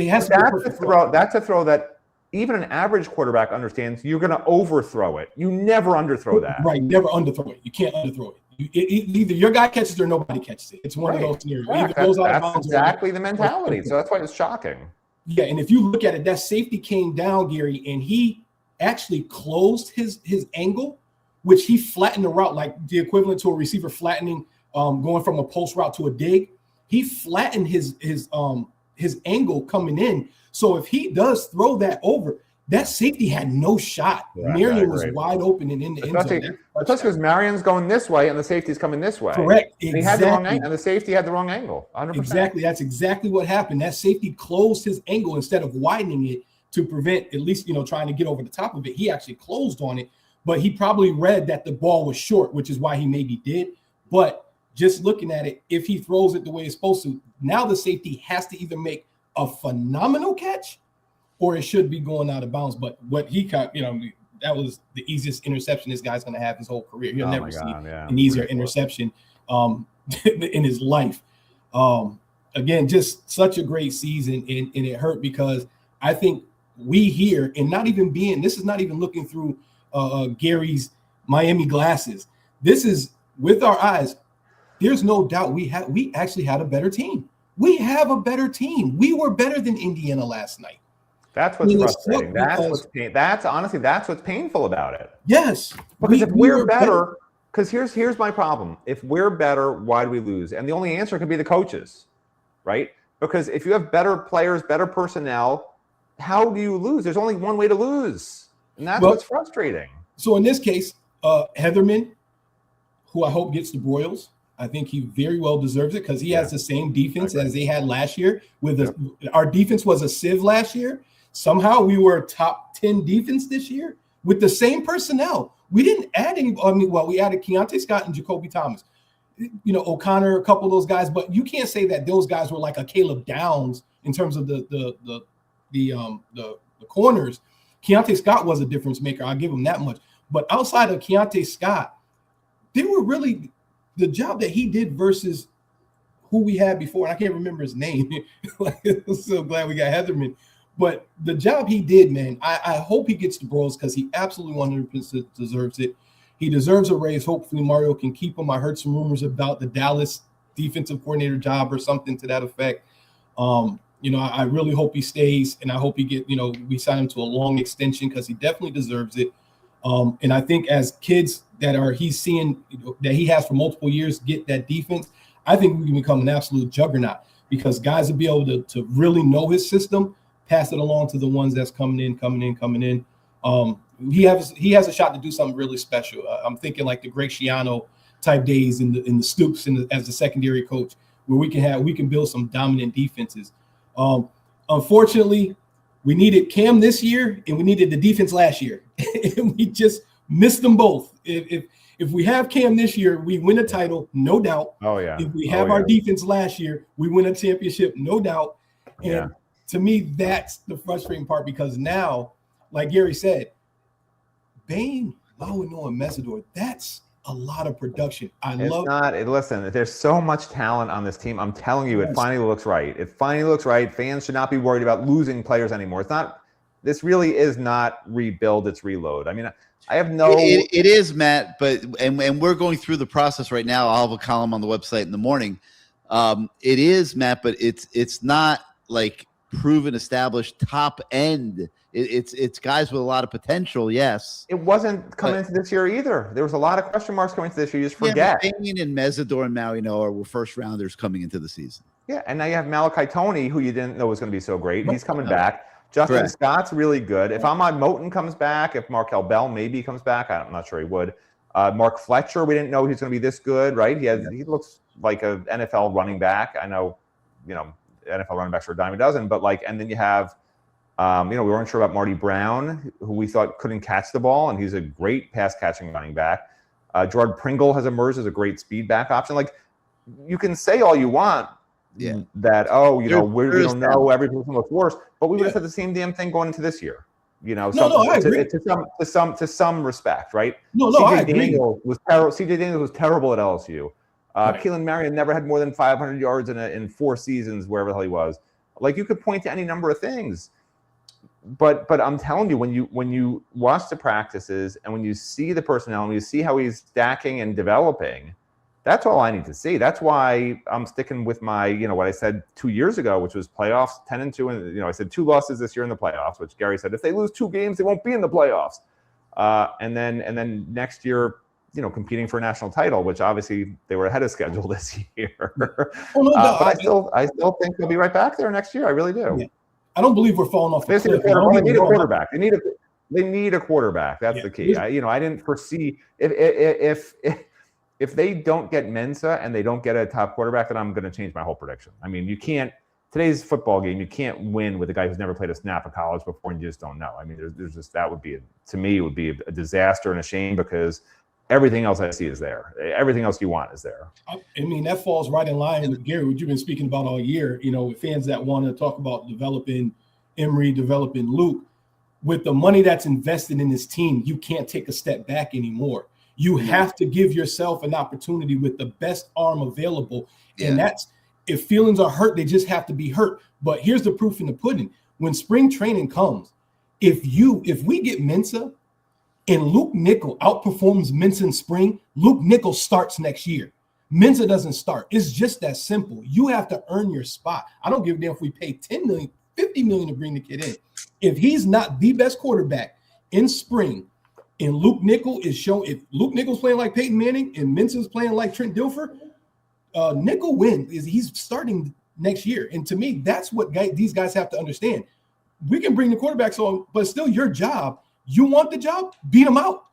has to be a perfect throw. That's a throw that even an average quarterback understands. You're going to overthrow it. You never underthrow that. Right, never underthrow it. You can't underthrow it. Either your guy catches it or nobody catches it. It's one of those scenarios. That's exactly the mentality. So that's why it's shocking. Yeah, and if you look at it, that safety came down, Gary, and he actually closed his angle, which he flattened the route, like the equivalent to a receiver flattening, going from a post route to a dig. He flattened his angle coming in. So if he does throw that over, that safety had no shot. Marion was wide open and in the end zone. That's because Marion's going this way and the safety's coming this way. Correct. Exactly. He had the wrong angle, and the safety had the wrong angle. 100%. Exactly. That's exactly what happened. That safety closed his angle instead of widening it to prevent, at least, trying to get over the top of it. He actually closed on it, but he probably read that the ball was short, which is why he maybe did. But just looking at it, if he throws it the way it's supposed to, now the safety has to either make a phenomenal catch or it should be going out of bounds. But what he caught, that was the easiest interception this guy's going to have his whole career. He'll never see an easier interception in his life. Again, just such a great season, and it hurt because I think we here, and this is not even looking through Gary's Miami glasses. This is with our eyes. There's no doubt we actually had a better team. We have a better team. We were better than Indiana last night. That's what's frustrating. That's what's painful about it. Yes. Because if we're better, because here's my problem. If we're better, why do we lose? And the only answer could be the coaches, right? Because if you have better players, better personnel, how do you lose? There's only one way to lose. And that's what's frustrating. So in this case, Heatherman, who I hope gets the Broyles, I think he very well deserves it because he has the same defense as they had last year. Our defense was a sieve last year. Somehow we were top 10 defense this year with the same personnel. We didn't add any. We added Keontae Scott and Jacoby Thomas. O'Connor, a couple of those guys, but you can't say that those guys were like a Caleb Downs in terms of the corners. Keontae Scott was a difference maker. I'll give him that much. But outside of Keontae Scott, they were really the job that he did versus who we had before, and I can't remember his name. I'm so glad we got Heatherman. But the job he did, man, I hope he gets the Bros because he absolutely 100% deserves it. He deserves a raise. Hopefully Mario can keep him. I heard some rumors about the Dallas defensive coordinator job or something to that effect. I really hope he stays, and I hope we sign him to a long extension because he definitely deserves it. And I think as kids he's seeing that he has for multiple years get that defense, I think we can become an absolute juggernaut because guys will be able to really know his system, pass it along to the ones that's coming in. He has a shot to do something really special. I'm thinking like the Greg Schiano type days in the Stoops as the secondary coach, where we can build some dominant defenses. Unfortunately, we needed Cam this year and we needed the defense last year, and we just missed them both. If we have Cam this year, we win a title, no doubt. Oh yeah. If we have our defense last year, we win a championship, no doubt. And to me, that's the frustrating part because now, like Gary said, Bain, Mawano, and Mesidor, that's a lot of production. Listen, there's so much talent on this team. I'm telling you, it finally looks right. It finally looks right. Fans should not be worried about losing players anymore. This really is not rebuild, it's reload. I mean, I have no. It is, Matt, but we're going through the process right now. I'll have a column on the website in the morning. It is, Matt, but it's not like proven, established top end. It's guys with a lot of potential. Yes, it wasn't coming into this year either. There was a lot of question marks coming into this year. You just forget. Bain and Mesidor and Mawano were first rounders coming into the season. Yeah, and now you have Malachi Toney, who you didn't know was going to be so great. He's coming back. Justin Scott's really good. If Ahmad Moten comes back, if Markel Bell maybe comes back, I'm not sure he would. Mark Fletcher, we didn't know he was going to be this good, right? He looks like an NFL running back. I know, NFL running backs are a dime a dozen, but and then you have, we weren't sure about Marty Brown, who we thought couldn't catch the ball, and he's a great pass catching running back. Gerard Pringle has emerged as a great speed back option. You can say all you want. Yeah. That we don't know everything's going to look worse, but we would have said the same damn thing going into this year. I agree. To some respect, right? I agree. CJ Daniels was terrible at LSU. Keelan Marion never had more than 500 yards in 4 seasons, wherever the hell he was. You could point to any number of things, but I'm telling you, when you watch the practices and when you see the personnel and you see how he's stacking and developing. That's all I need to see. That's why I'm sticking with my, what I said 2 years ago, which was playoffs 10-2. And, I said 2 losses this year in the playoffs, which Gary said, if they lose 2 games, they won't be in the playoffs. And then next year, competing for a national title, which obviously they were ahead of schedule this year. But I still think they'll be right back there next year. I really do. Yeah. I don't believe we're falling off the cliff. They need a quarterback. They need a quarterback. That's the key. I didn't foresee if they don't get Mensa and they don't get a top quarterback, then I'm going to change my whole prediction. I mean, today's football game, you can't win with a guy who's never played a snap of college before and you just don't know. I mean, there's just, that would be, to me, would be a disaster and a shame because everything else I see is there. Everything else you want is there. I mean, that falls right in line with Gary, what you've been speaking about all year, with fans that want to talk about developing Emory, developing Luke. With the money that's invested in this team, you can't take a step back anymore. You have to give yourself an opportunity with the best arm available. Yeah. And that's, if feelings are hurt, they just have to be hurt. But here's the proof in the pudding. When spring training comes, if we get Mensa and Luke Nickel outperforms Mensa in spring, Luke Nickel starts next year. Mensa doesn't start. It's just that simple. You have to earn your spot. I don't give a damn if we pay $10 million, $50 million to bring the kid in. If he's not the best quarterback in spring, and Luke Nickel is showing, if Luke Nickel's playing like Peyton Manning and Mensa's playing like Trent Dilfer, Nickel he's starting next year. And to me, that's what these guys have to understand. We can bring the quarterbacks on, but it's still your job. You want the job? Beat them out.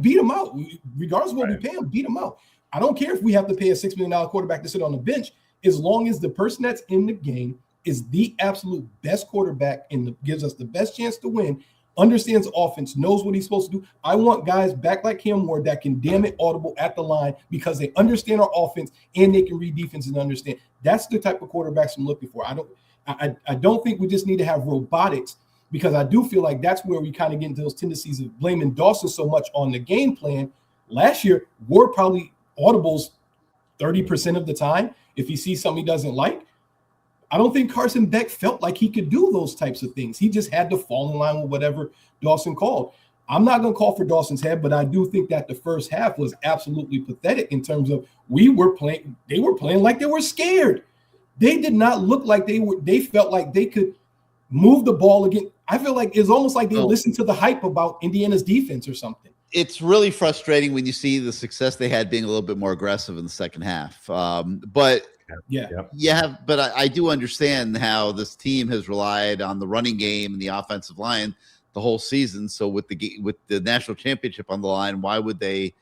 Beat them out. Regardless of what we pay them, beat them out. I don't care if we have to pay a $6 million quarterback to sit on the bench, as long as the person that's in the game is the absolute best quarterback and gives us the best chance to win, understands offense, knows what he's supposed to do. I want guys back like Cam Ward that can damn it audible at the line because they understand our offense and they can read defense and understand. That's the type of quarterbacks I'm looking for. I don't think we just need to have robotics, because I do feel like that's where we kind of get into those tendencies of blaming Dawson so much on the game plan. Last year, Ward probably audibles 30% of the time. if he sees something he doesn't like. I don't think Carson Beck felt like he could do those types of things. He just had to fall in line with whatever Dawson called. I'm not going to call for Dawson's head, but I do think that the first half was absolutely pathetic in terms of they were playing like they were scared. They did not look like they felt like they could move the ball again. I feel like it's almost like they listened to the hype about Indiana's defense or something. It's really frustrating when you see the success they had being a little bit more aggressive in the second half. But I do understand how this team has relied on the running game and the offensive line the whole season. So with the national championship on the line, why would they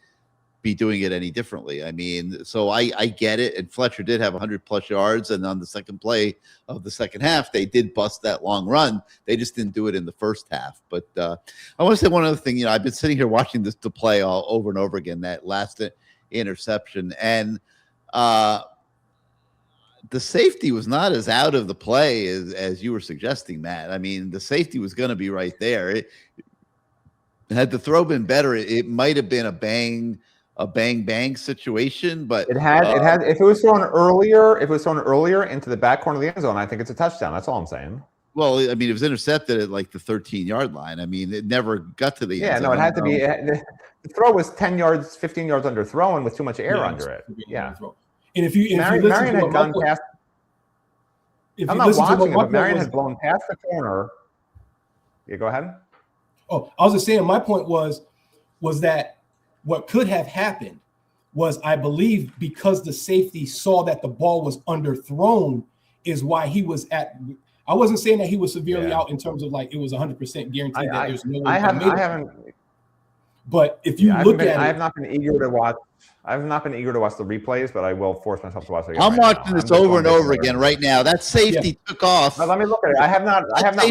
be doing it any differently? I mean, so I get it. And Fletcher did have 100+ yards, and on the second play of the second half, they did bust that long run. They just didn't do it in the first half. But I want to say one other thing. I've been sitting here watching the play all over and over again, that last interception, and the safety was not as out of the play as you were suggesting, Matt. I mean, the safety was going to be right there. Had the throw been better, it might have been a bang situation, but it had. If it was thrown earlier, into the back corner of the end zone, I think it's a touchdown. That's all I'm saying. Well, I mean, it was intercepted at like the 13-yard line. I mean, it never got to the end zone. No, it had to be. The throw was 10 yards, 15 yards under thrown with too much air under it. Yeah. And if you Marion had gone past. I'm not watching it, but Marion had blown past the corner. Yeah, go ahead. Oh, I was just saying, my point was that what could have happened was, I believe, because the safety saw that the ball was underthrown, is why he was at. I wasn't saying that he was severely out in terms of like it was 100% guaranteed that there's no way. I haven't. But if you look at it, I have not been eager to watch. I have not been eager to watch the replays, but I will force myself to watch it again. I'm watching this over and over again right now. That safety took off. Now, let me look at it. I have not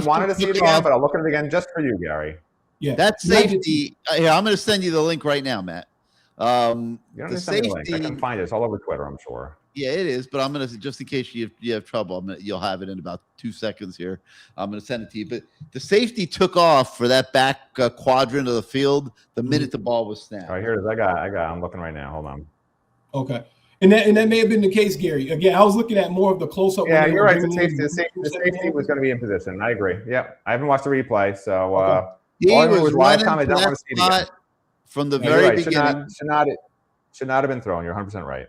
wanted to see it again, but I'll look at it again just for you, Gary. Yeah, that safety. Here, I'm going to send you the link right now, Matt. You don't need to send me the link. I can find it. It's all over Twitter, I'm sure. Yeah, it is, but I'm going to, just in case you have trouble, you'll have it in about 2 seconds here. I'm going to send it to you. But the safety took off for that back quadrant of the field the minute the ball was snapped. All right, here it is. I got. I'm looking right now. Hold on. Okay. And that may have been the case, Gary. Again, I was looking at more of the close-up. Yeah, you're right. The safety was going to be in position. I agree. Yep. I haven't watched the replay, so all I was live time. I don't want to see it again. From the very beginning. Should not have been thrown. You're 100% right.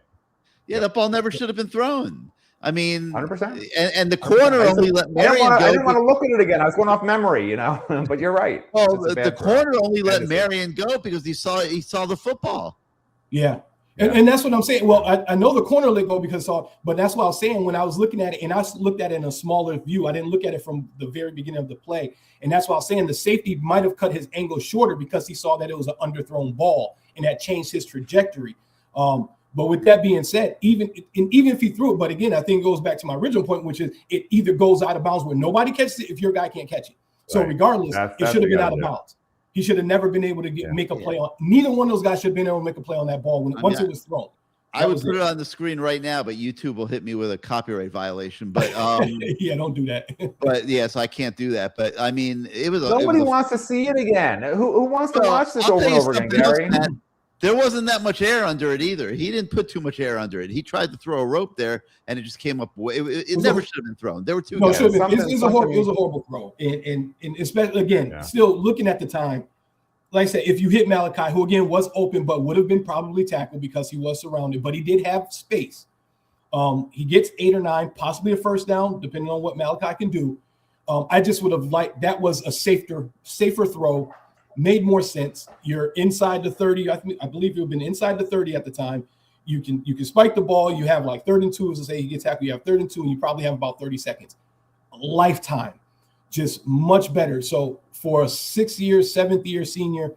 Yeah, that ball never should have been thrown. I mean, 100%. And the corner only let Marion go. I didn't want to look at it again. I was going off memory, but you're right. Well, the corner only let Marion go because he saw the football. Yeah. And that's what I'm saying. Well, I know the corner let go but that's what I was saying when I was looking at it, and I looked at it in a smaller view. I didn't look at it from the very beginning of the play. And that's why I was saying the safety might have cut his angle shorter because he saw that it was an underthrown ball, and that changed his trajectory. But with that being said, even if he threw it, but again, I think it goes back to my original point, which is it either goes out of bounds where nobody catches it if your guy can't catch it. So regardless, it should have been out of bounds. He should have never been able to make a play on. Neither one of those guys should have been able to make a play on that ball once it was thrown. I would put it on the screen right now, but YouTube will hit me with a copyright violation. But yeah, don't do that. But so I can't do that. But I mean, nobody wants to see it again. Who wants to watch this over and over again, Gary? There wasn't that much air under it either. He didn't put too much air under it. He tried to throw a rope there, and it just came up. It never should have been thrown. There were two. No, it should have been. It was a horrible throw, and especially again, still looking at the time. Like I said, if you hit Malachi, who again was open but would have been probably tackled because he was surrounded, but he did have space. He gets 8 or 9, possibly a first down, depending on what Malachi can do. I just would have liked that was a safer throw, made more sense. You're inside the 30. I believe you've been inside the 30 at the time. You can spike the ball. You have like 3rd and 2. As I say, you get tackled. You have 3rd and 2, and you probably have about 30 seconds. Lifetime. Just much better. So for a 6-year, 7th-year senior,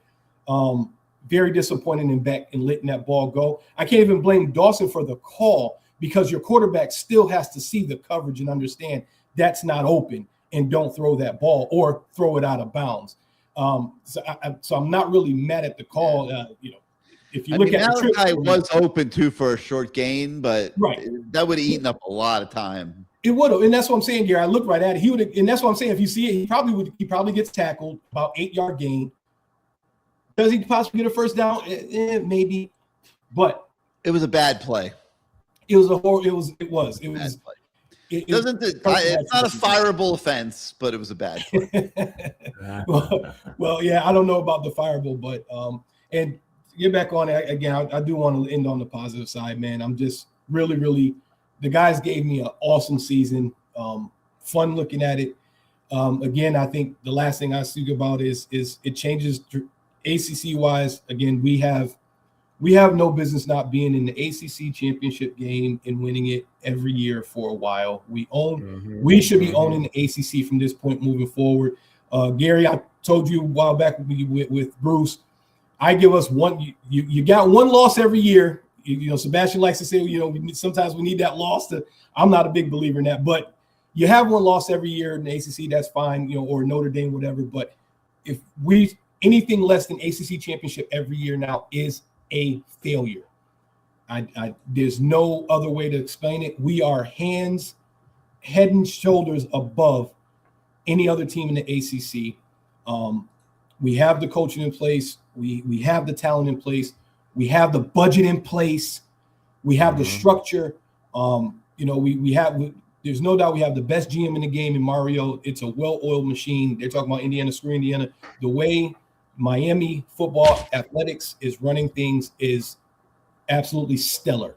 very disappointing in Beck and letting that ball go. I can't even blame Dawson for the call because your quarterback still has to see the coverage and understand that's not open and don't throw that ball or throw it out of bounds. So I'm not really mad at the call. If you look at Malachi was open too for a short gain, but that would have eaten up a lot of time. It would have, and that's what I'm saying, Gary. I looked right at it. He would, and that's what I'm saying. If you see it, he probably gets tackled, about 8-yard gain. Does he possibly get a first down? Maybe, but it was a bad play. It was a horror. It was. It was. It was. Bad play. It, It's not a fireable offense, but it was a bad play. well, yeah, I don't know about the fireable, but and get back on it again. I do want to end on the positive side, man. I'm just really, the guys gave me an awesome season. Fun looking at it. Again, I think the last thing I speak about is it changes ACC wise. Again, we have no business not being in the ACC championship game and winning it every year for a while. We should be owning the ACC from this point moving forward. Gary, I told you a while back with Bruce, I give us one. You got one loss every year. You know, Sebastian likes to say, sometimes we need that loss. I'm not a big believer in that, but you have one loss every year in the ACC, that's fine, or Notre Dame, whatever. But if anything less than ACC championship every year now is a failure. There's no other way to explain it. We are head and shoulders above any other team in the ACC. We have the coaching in place. We have the talent in place. We have the budget in place. We have the structure. There's no doubt we have the best GM in the game in Mario. It's a well-oiled machine. They're talking about Indiana, screw Indiana. The way Miami football athletics is running things is absolutely stellar.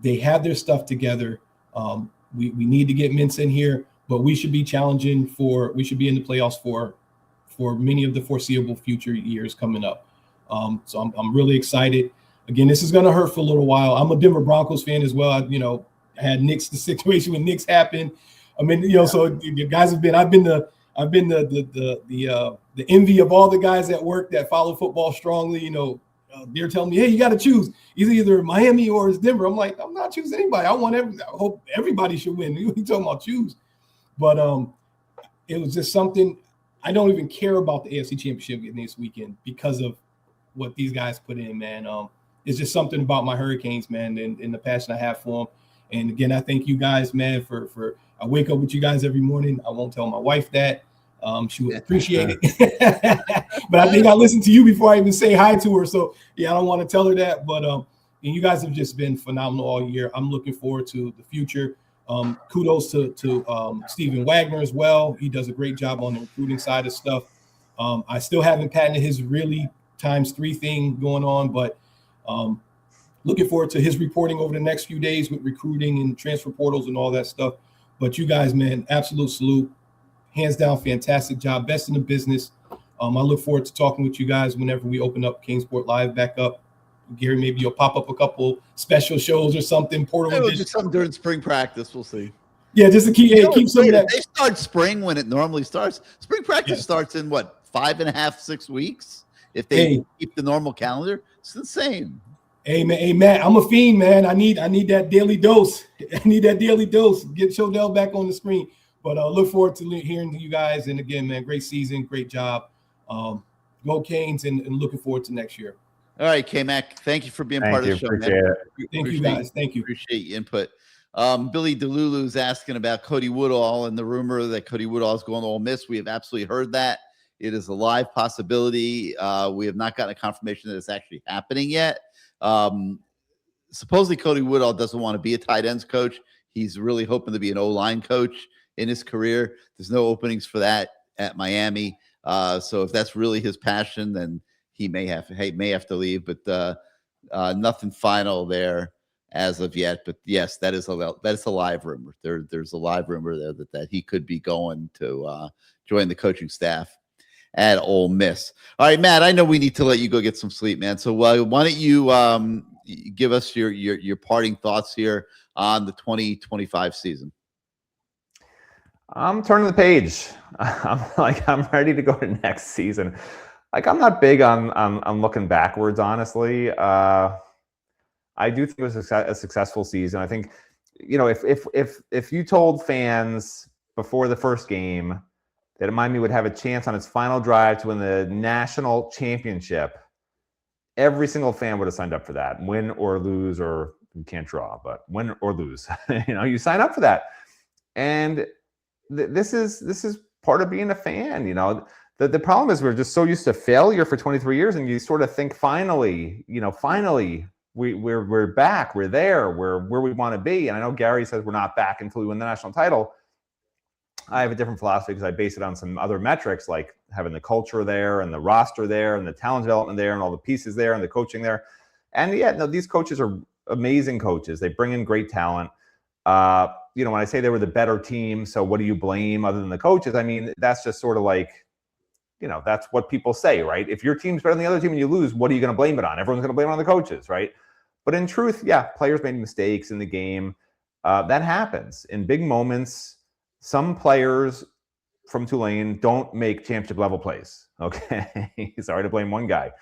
They have their stuff together. We need to get Mintz in here, but we should be challenging we should be in the playoffs for many of the foreseeable future years coming up. So I'm really excited. Again, this is going to hurt for a little while. I'm a Denver Broncos fan as well. I had Knicks, the situation when Knicks happened. I mean, so you guys I've been the envy of all the guys at work that follow football strongly. They're telling me, hey, you got to choose. It's either Miami or it's Denver. I'm like, I'm not choosing anybody. I hope everybody should win. You talking about choose. But it was just something. I don't even care about the AFC Championship getting this weekend because of what these guys put in, man. It's just something about my Hurricanes, man, and the passion I have for them. And again, I thank you guys, man, for I wake up with you guys every morning. I won't tell my wife that. She would appreciate it. But I think I listened to you before I even say hi to her. So, yeah, I don't want to tell her that. But and you guys have just been phenomenal all year. I'm looking forward to the future. Kudos to Stephen Wagner as well. He does a great job on the recruiting side of stuff. I still haven't patented his really ×3 thing going on, but looking forward to his reporting over the next few days with recruiting and transfer portals and all that stuff. But you guys, man, absolute salute. Hands down, fantastic job. Best in the business. I look forward to talking with you guys whenever we open up CaneSport Live back up. Gary, maybe you'll pop up a couple special shows or something. We'll just something during spring practice. We'll see. Yeah, just to keep some of that. They start spring when it normally starts. Spring practice starts in 5.5, 6 weeks? If they keep the normal calendar, it's insane. Hey man, I'm a fiend, man. I need that daily dose. I need that daily dose. Get Shodell back on the screen. But look forward to hearing you guys. And again, man, great season, great job. Go Canes, and looking forward to next year. All right, K-Mac, thank you for being part of the show, man. Thank you, guys. Thank you. Appreciate your input. Billy DeLulu's asking about Cody Woodall and the rumor that Cody Woodall is going to Ole Miss. We have absolutely heard that. It is a live possibility. We have not gotten a confirmation that it's actually happening yet. Supposedly Cody Woodall doesn't want to be a tight ends coach. He's really hoping to be an O-line coach in his career. There's no openings for that at Miami. So if that's really his passion, then he may have to leave, but nothing final there as of yet. But yes, that is a live rumor. There's a live rumor there that he could be going to join the coaching staff at Ole Miss. All right, Matt, I know we need to let you go get some sleep, man. So why don't you give us your parting thoughts here on the 2025 season? I'm turning the page. I'm ready to go to next season. I'm not big on looking backwards, honestly. I do think it was a successful season. I think, if you told fans before the first game that Miami would have a chance on its final drive to win the national championship, every single fan would have signed up for that. Win or lose, or you can't draw, but win or lose. You sign up for that. And this is part of being a fan. The problem is we're just so used to failure for 23 years, and you sort of think finally we're back. We're there. We're where we want to be. And I know Gary says we're not back until we win the national title. I have a different philosophy because I base it on some other metrics, like having the culture there and the roster there and the talent development there and all the pieces there and the coaching there. And yeah, no, these coaches are amazing coaches. They bring in great talent. When I say they were the better team, so what do you blame other than the coaches? I mean, that's just sort of like, that's what people say, right? If your team's better than the other team and you lose, what are you going to blame it on? Everyone's going to blame it on the coaches, right? But in truth, yeah, players made mistakes in the game. That happens in big moments. Some players from Tulane don't make championship level plays. Okay, sorry to blame one guy,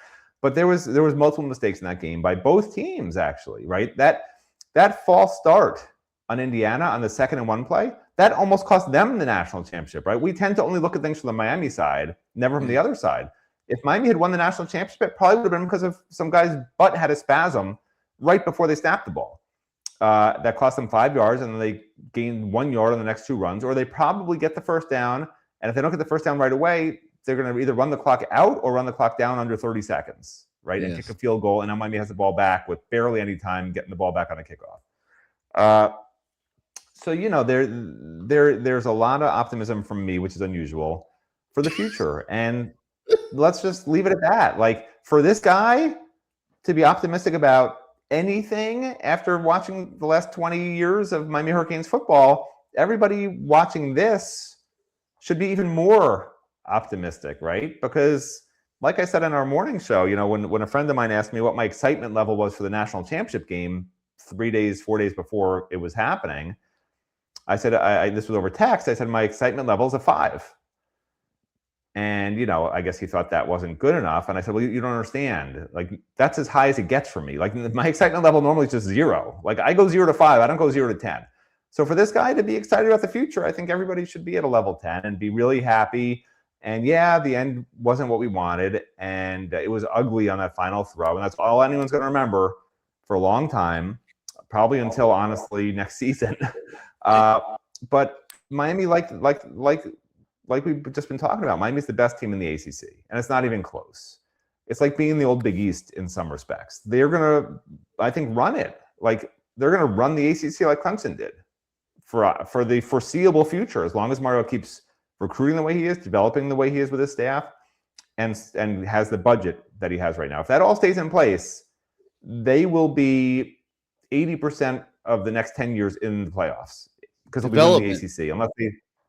but there was multiple mistakes in that game by both teams, actually, right? That false start on Indiana on the 2nd-and-1 play, that almost cost them the national championship, right? We tend to only look at things from the Miami side, never from the other side. If Miami had won the national championship, it probably would have been because of some guy's butt had a spasm right before they snapped the ball. That cost them 5 yards, and then they gained 1 yard on the next 2 runs, or they probably get the first down. And if they don't get the first down right away, they're going to either run the clock out or run the clock down under 30 seconds, right? Yes. And kick a field goal. And now Miami has the ball back with barely any time getting the ball back on a kickoff. So there's a lot of optimism from me, which is unusual, for the future. And let's just leave it at that. Like, for this guy to be optimistic about anything after watching the last 20 years of Miami Hurricanes football, everybody watching this should be even more optimistic, right? Because like I said in our morning show, when a friend of mine asked me what my excitement level was for the national championship game 4 days before it was happening, I said, this was over text, I said, my excitement level is a 5. And, I guess he thought that wasn't good enough. And I said, well, you don't understand. Like, that's as high as it gets for me. Like, my excitement level normally is just 0. Like, I go 0 to 5. I don't go 0 to 10. So for this guy to be excited about the future, I think everybody should be at a level 10 and be really happy. And yeah, the end wasn't what we wanted. And it was ugly on that final throw. And that's all anyone's going to remember for a long time, probably until, honestly, next season. But Miami, like we've just been talking about, Miami's the best team in the ACC, and it's not even close. It's like being the old Big East in some respects. They're going to, I think, run it. Like, they're going to run the ACC like Clemson did for the foreseeable future, as long as Mario keeps recruiting the way he is, developing the way he is with his staff, and has the budget that he has right now. If that all stays in place, they will be 80% of the next 10 years in the playoffs, because they'll be in the ACC,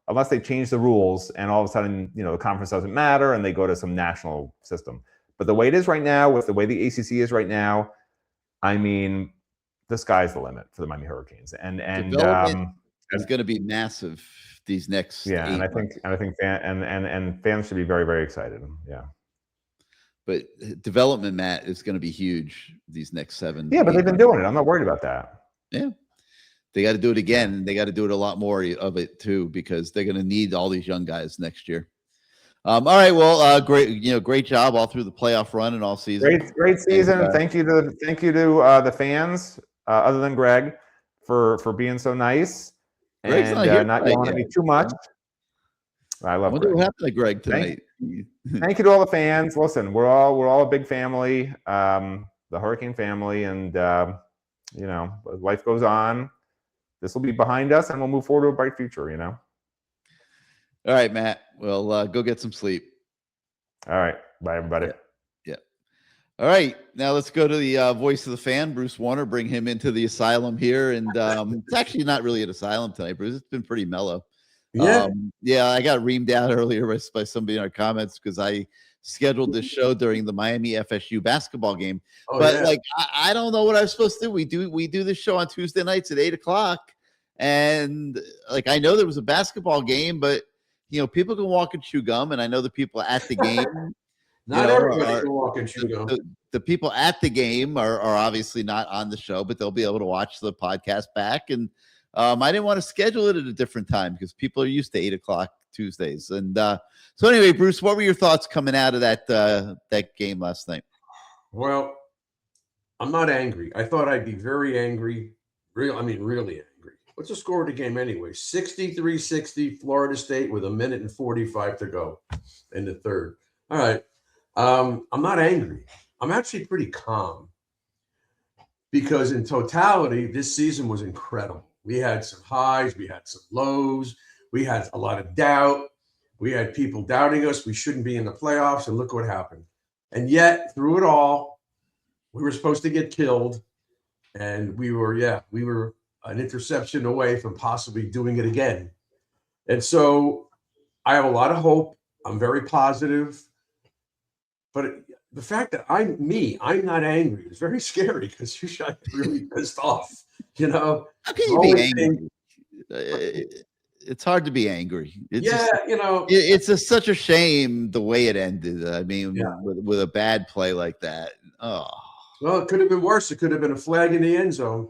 unless they change the rules and all of a sudden, the conference doesn't matter and they go to some national system. But the way it is right now, with the way the ACC is right now, I mean, the sky's the limit for the Miami Hurricanes. And it's going to be massive these next. Yeah, and I think fans should be very, very excited. Yeah. But development, Matt, is going to be huge these next 7. Yeah, but they've been doing it. I'm not worried about that. Yeah. They got to do it again. They got to do it a lot more of it too, because they're going to need all these young guys next year. All right. Well, great job all through the playoff run and all season. Great season. And, thank you to the fans, other than Greg, for being so nice and not yelling at me too much. I love Greg. What happened to Greg tonight? Thank you to all the fans. Listen, we're all a big family, the Hurricane family, and life goes on. This will be behind us, and we'll move forward to a bright future, All right, Matt. Well, go get some sleep. All right. Bye, everybody. Yeah. All right. Now let's go to the voice of the fan, Bruce Warner. Bring him into the asylum here. And it's actually not really an asylum tonight, Bruce. It's been pretty mellow. Yeah. I got reamed out earlier by somebody in our comments because I scheduled this show during the Miami FSU basketball game. I don't know what I was supposed to do. We do this show on Tuesday nights at 8:00. And I know there was a basketball game, but people can walk and chew gum, and I know the people at the game. Not everybody can walk and chew gum. The people at the game are obviously not on the show, but they'll be able to watch the podcast back. And I didn't want to schedule it at a different time because people are used to 8:00 Tuesdays. And so anyway, Bruce, what were your thoughts coming out of that game last night? Well, I'm not angry. I thought I'd be very angry. Really angry. What's the score of the game anyway? 63-60, Florida State with 1:45 to go in the third. All right. I'm not angry. I'm actually pretty calm. because in totality, this season was incredible. We had some highs, we had some lows, we had a lot of doubt. We had people doubting us. We shouldn't be in the playoffs, and look what happened. And yet, through it all, we were supposed to get killed, and we were an interception away from possibly doing it again. And so I have a lot of hope. I'm very positive. But the fact that I'm not angry is very scary because you should be really pissed off, you know? How can you be angry? It's hard to be angry. It's it's such a shame the way it ended. I mean, with a bad play like that. Oh. Well, it could have been worse. It could have been a flag in the end zone.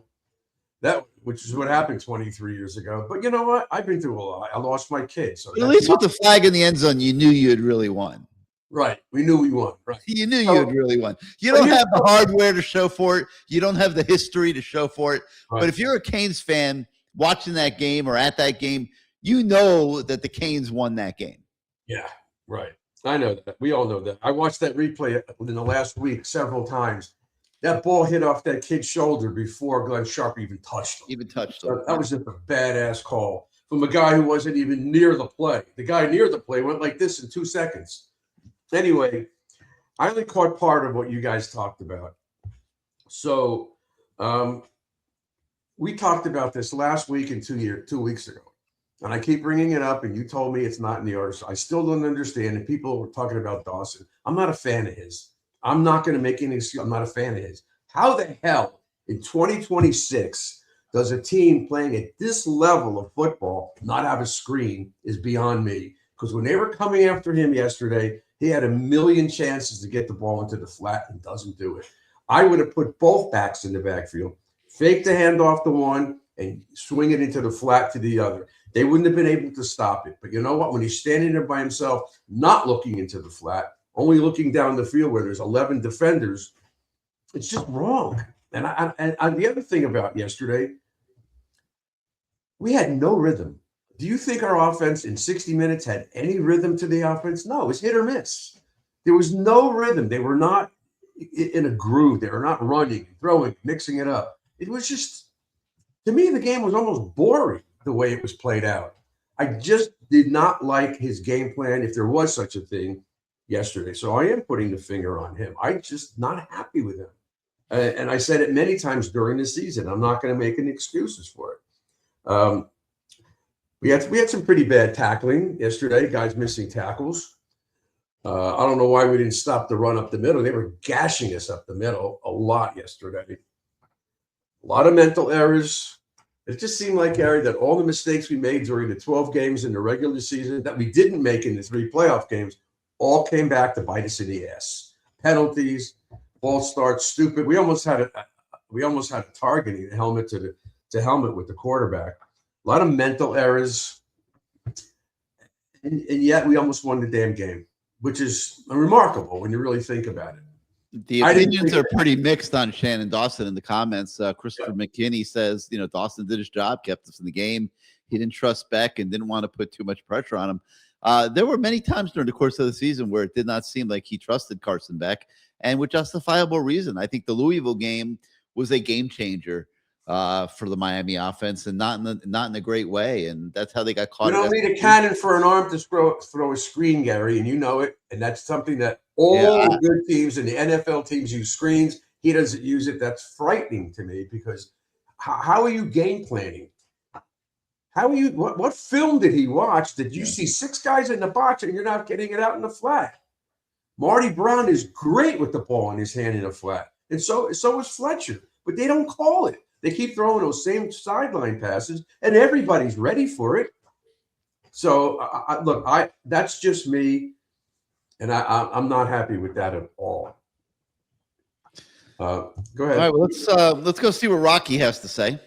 Which is what happened 23 years ago. But you know what? I've been through a lot. I lost my kid. So at least with the flag in the end zone, you knew you had really won. Right. We knew we won. Right. You knew you had really won. You don't have the hardware to show for it. You don't have the history to show for it. Right. But if you're a Canes fan watching that game or at that game, you know that the Canes won that game. Yeah, right. I know that. We all know that. I watched that replay in the last week several times. That ball hit off that kid's shoulder before Glenn Sharp even touched him. That was just a badass call from a guy who wasn't even near the play. The guy near the play went like this in 2 seconds. Anyway, I only caught part of what you guys talked about. So we talked about this last week and 2 weeks ago. And I keep bringing it up, and you told me it's not in the article. I still don't understand. And people were talking about Dawson. I'm not a fan of his. I'm not going to make any excuse. I'm not a fan of his. How the hell in 2026 does a team playing at this level of football not have a screen is beyond me. Because when they were coming after him yesterday, he had a million chances to get the ball into the flat and doesn't do it. I would have put both backs in the backfield, fake the handoff to one, and swing it into the flat to the other. They wouldn't have been able to stop it. But you know what? When he's standing there by himself, not looking into the flat, only looking down the field where there's 11 defenders, it's just wrong. And the other thing about yesterday, we had no rhythm. Do you think our offense in 60 minutes had any rhythm to the offense? No, it was hit or miss. There was no rhythm. They were not in a groove. They were not running, throwing, mixing it up. It was just, to me, the game was almost boring the way it was played out. I just did not like his game plan, if there was such a thing, yesterday. So I am putting the finger on him. I'm just not happy with him. And I said it many times during the season. I'm not going to make any excuses for it. We had some pretty bad tackling yesterday, guys missing tackles. I don't know why we didn't stop the run up the middle. They were gashing us up the middle a lot yesterday. A lot of mental errors. It just seemed like, Gary, that all the mistakes we made during the 12 games in the regular season that we didn't make in the 3 playoff games all came back to bite us in the ass. Penalties, false starts, stupid. We almost had a targeting the helmet to helmet with the quarterback. A lot of mental errors, and yet we almost won the damn game, which is remarkable when you really think about it. The opinions are pretty mixed on Shannon Dawson in the comments. Christopher McKinney says, Dawson did his job, kept us in the game. He didn't trust Beck and didn't want to put too much pressure on him. There were many times during the course of the season where it did not seem like he trusted Carson Beck, and with justifiable reason. I think the Louisville game was a game changer for the Miami offense, and not in a great way. And that's how they got caught. You don't need a cannon for an arm to throw a screen, Gary, and you know it. And that's something that all the good teams and the NFL teams use screens. He doesn't use it. That's frightening to me, because how are you game planning? How are you? What film did he watch? Did you see 6 guys in the box and you're not getting it out in the flat? Marty Brown is great with the ball in his hand in the flat, and so is Fletcher. But they don't call it. They keep throwing those same sideline passes, and everybody's ready for it. So look, that's just me, and I'm not happy with that at all. Go ahead. All right, well, let's go see what Rocky has to say.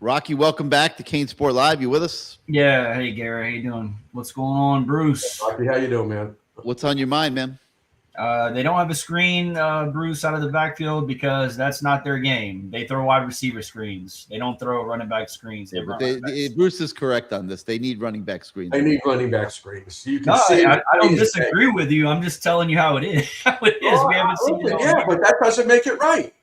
Rocky, welcome back to CaneSport Live. You with us? Yeah. Hey, Gary. How you doing? What's going on, Bruce? Rocky, how you doing, man? What's on your mind, man? They don't have a screen, Bruce, out of the backfield because that's not their game. They throw wide receiver screens. They don't throw running back screens. Bruce is correct on this. They need running back screens. They need running back screens. You can I don't disagree with you. I'm just telling you how it is. We haven't seen it. Yeah, but that doesn't make it right.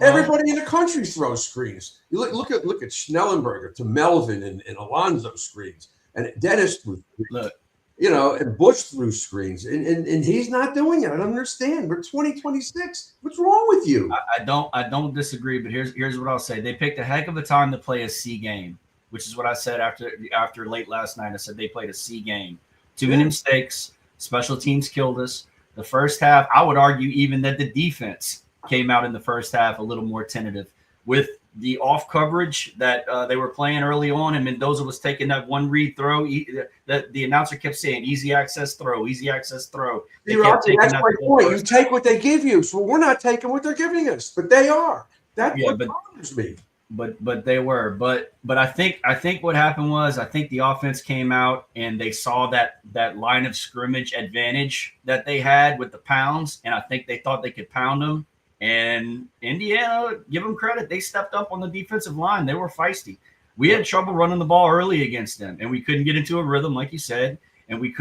Everybody in the country throws screens. You look at Schnellenberger to Melvin and Alonzo screens, and Dennis threw screens. Look, And Bush threw screens, and he's not doing it. I don't understand. We're 2026. What's wrong with you? I don't disagree, but here's what I'll say. They picked a heck of a time to play a C game, which is what I said after late last night. I said they played a C game. Too many mistakes. Special teams killed us. The first half, I would argue even that the defense came out in the first half a little more tentative with the off coverage that they were playing early on, and Mendoza was taking that one read throw. The announcer kept saying easy access throw, easy access throw. That's my point. You take what they give you. So we're not taking what they're giving us, but they are. That's what bothers me. But they were. But I think what happened was I think the offense came out and they saw that line of scrimmage advantage that they had with the pounds, and I think they thought they could pound them. And Indiana, give them credit, they stepped up on the defensive line. They were feisty. We had trouble running the ball early against them, and we couldn't get into a rhythm, like you said, and we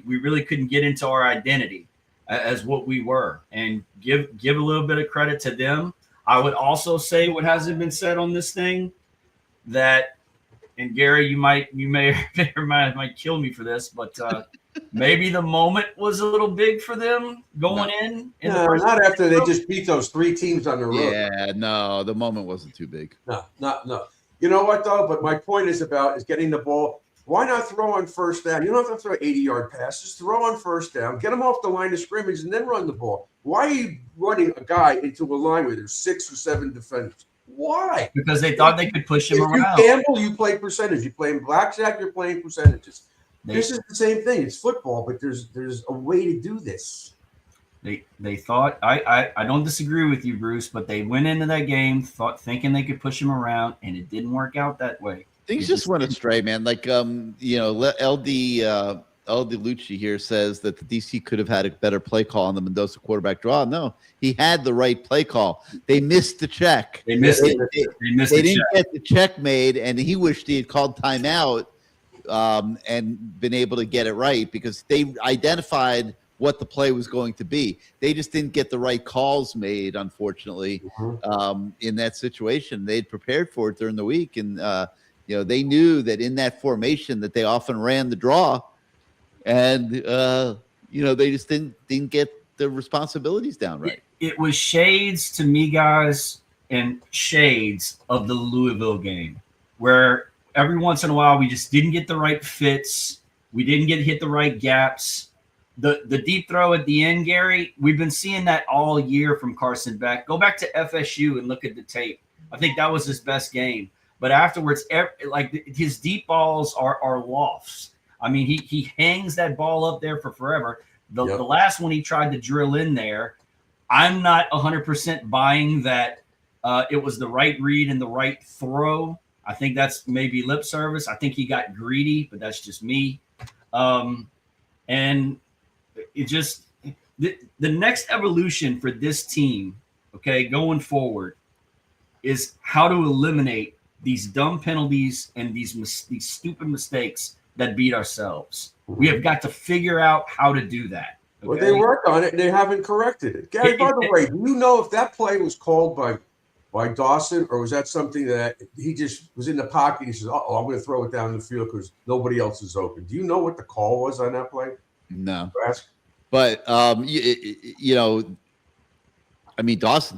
really couldn't get into our identity as what we were. And give a little bit of credit to them. I would also say what hasn't been said on this thing that, and Gary, you might kill me for this, but maybe the moment was a little big for them going in. No, not after they just beat those 3 teams on the road. Yeah, no, the moment wasn't too big. No. You know what, though? But my point is getting the ball. Why not throw on first down? You don't have to throw 80-yard passes. Throw on first down. Get them off the line of scrimmage and then run the ball. Why are you running a guy into a line where there's 6 or 7 defenders? Why? Because they thought they could push him around. If you gamble, you play percentage. You play in blackjack, you're playing percentages. This is the same thing. It's football, but there's a way to do this. They thought I don't disagree with you, Bruce, but they went into that game thinking they could push him around, and it didn't work out that way. Things just went astray, man. Like LD Lucci here says that the DC could have had a better play call on the Mendoza quarterback draw. No, he had the right play call. They missed the check. They missed it. They didn't get the check made, and he wished he had called timeout and been able to get it right because they identified what the play was going to be. They just didn't get the right calls made, unfortunately, in that situation. They'd prepared for it during the week, and they knew that in that formation that they often ran the draw, and they just didn't get the responsibilities down right. It was shades to me, guys, and shades of the Louisville game, where every once in a while we just didn't get the right fits. We didn't hit the right gaps. The deep throw at the end, Gary, we've been seeing that all year from Carson Beck. Go back to FSU and look at the tape. I think that was his best game. But afterwards, his deep balls are lofts. I mean, he hangs that ball up there for forever. The last one he tried to drill in there, I'm not 100% buying that it was the right read and the right throw. I think that's maybe lip service. I think he got greedy, but that's just me. And it just the next evolution for this team, okay, going forward, is how to eliminate these dumb penalties and these stupid mistakes that beat ourselves. We have got to figure out how to do that. Okay? Well, they worked on it and they haven't corrected it. Gary, by the way, do you know if that play was called by Dawson, or was that something that he just was in the pocket? He says, I'm going to throw it down the field because nobody else is open. Do you know what the call was on that play? No. But, Dawson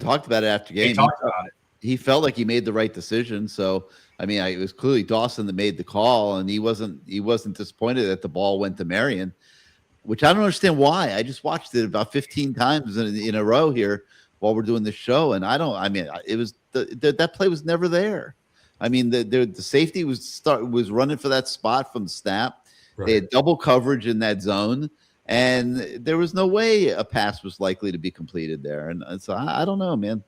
talked about it after game. He talked about it. He felt like he made the right decision. So, it was clearly Dawson that made the call, and he wasn't disappointed that the ball went to Marion, which I don't understand why. I just watched it about 15 times in a row here while we're doing this show, and it was that play was never there. The safety was running for that spot from the snap. Right. They had double coverage in that zone, and there was no way a pass was likely to be completed there. And so I don't know, man.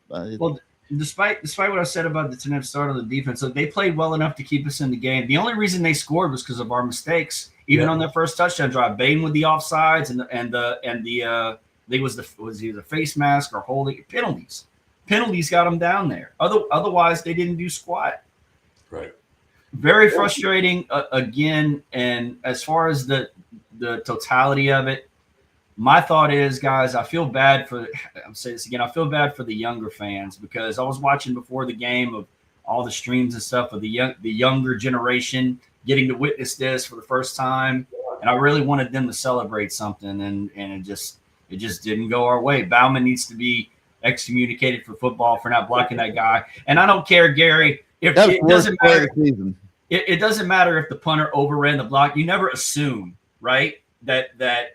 Despite what I said about the tonight start of the defense, they played well enough to keep us in the game. The only reason they scored was because of our mistakes. Even on their first touchdown drive, Bain with the offsides and the face mask or holding penalties. Penalties got them down there. Otherwise, they didn't do squat. Right. Very frustrating again. And as far as the totality of it, my thought is, guys, I'm saying this again, I feel bad for the younger fans because I was watching before the game of all the streams and stuff of the younger generation getting to witness this for the first time. And I really wanted them to celebrate something, and it just didn't go our way. Bauman needs to be excommunicated for football for not blocking that guy. And I don't care, Gary, if it doesn't matter. It doesn't matter if the punter overran the block. You never assume, right, that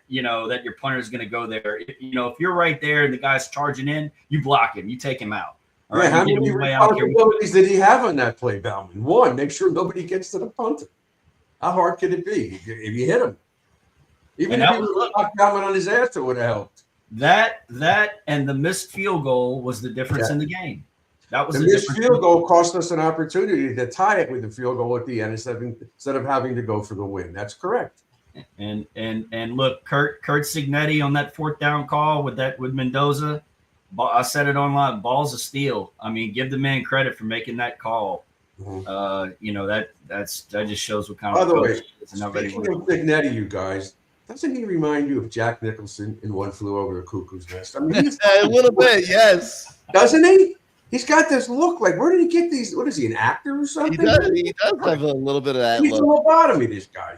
your punter is going to go there. If you're right there and the guy's charging in, you block him, you take him out. All right, how many responsibilities did he have on that play, Bauman? One, make sure nobody gets to the punter. How hard could it be if you hit him? Even if he was knocked Bauman on his ass, it would have helped. That and the missed field goal was the difference in the game. That was the missed field goal cost us an opportunity to tie it with the field goal at the end instead of having to go for the win. That's correct. And look, Kurt Signetti on that 4th down call with Mendoza. I said it online. Ball's a steal. I mean, give the man credit for making that call. Mm-hmm. That just shows what kind of. By the way, speaking of Signetti, you guys, doesn't he remind you of Jack Nicholson in One Flew Over the Cuckoo's Nest? I mean, a little bit, yes. Doesn't he? He's got this look like, where did he get these? What is he, an actor or something? He does have a little bit of that He's look. lobotomy, this guy.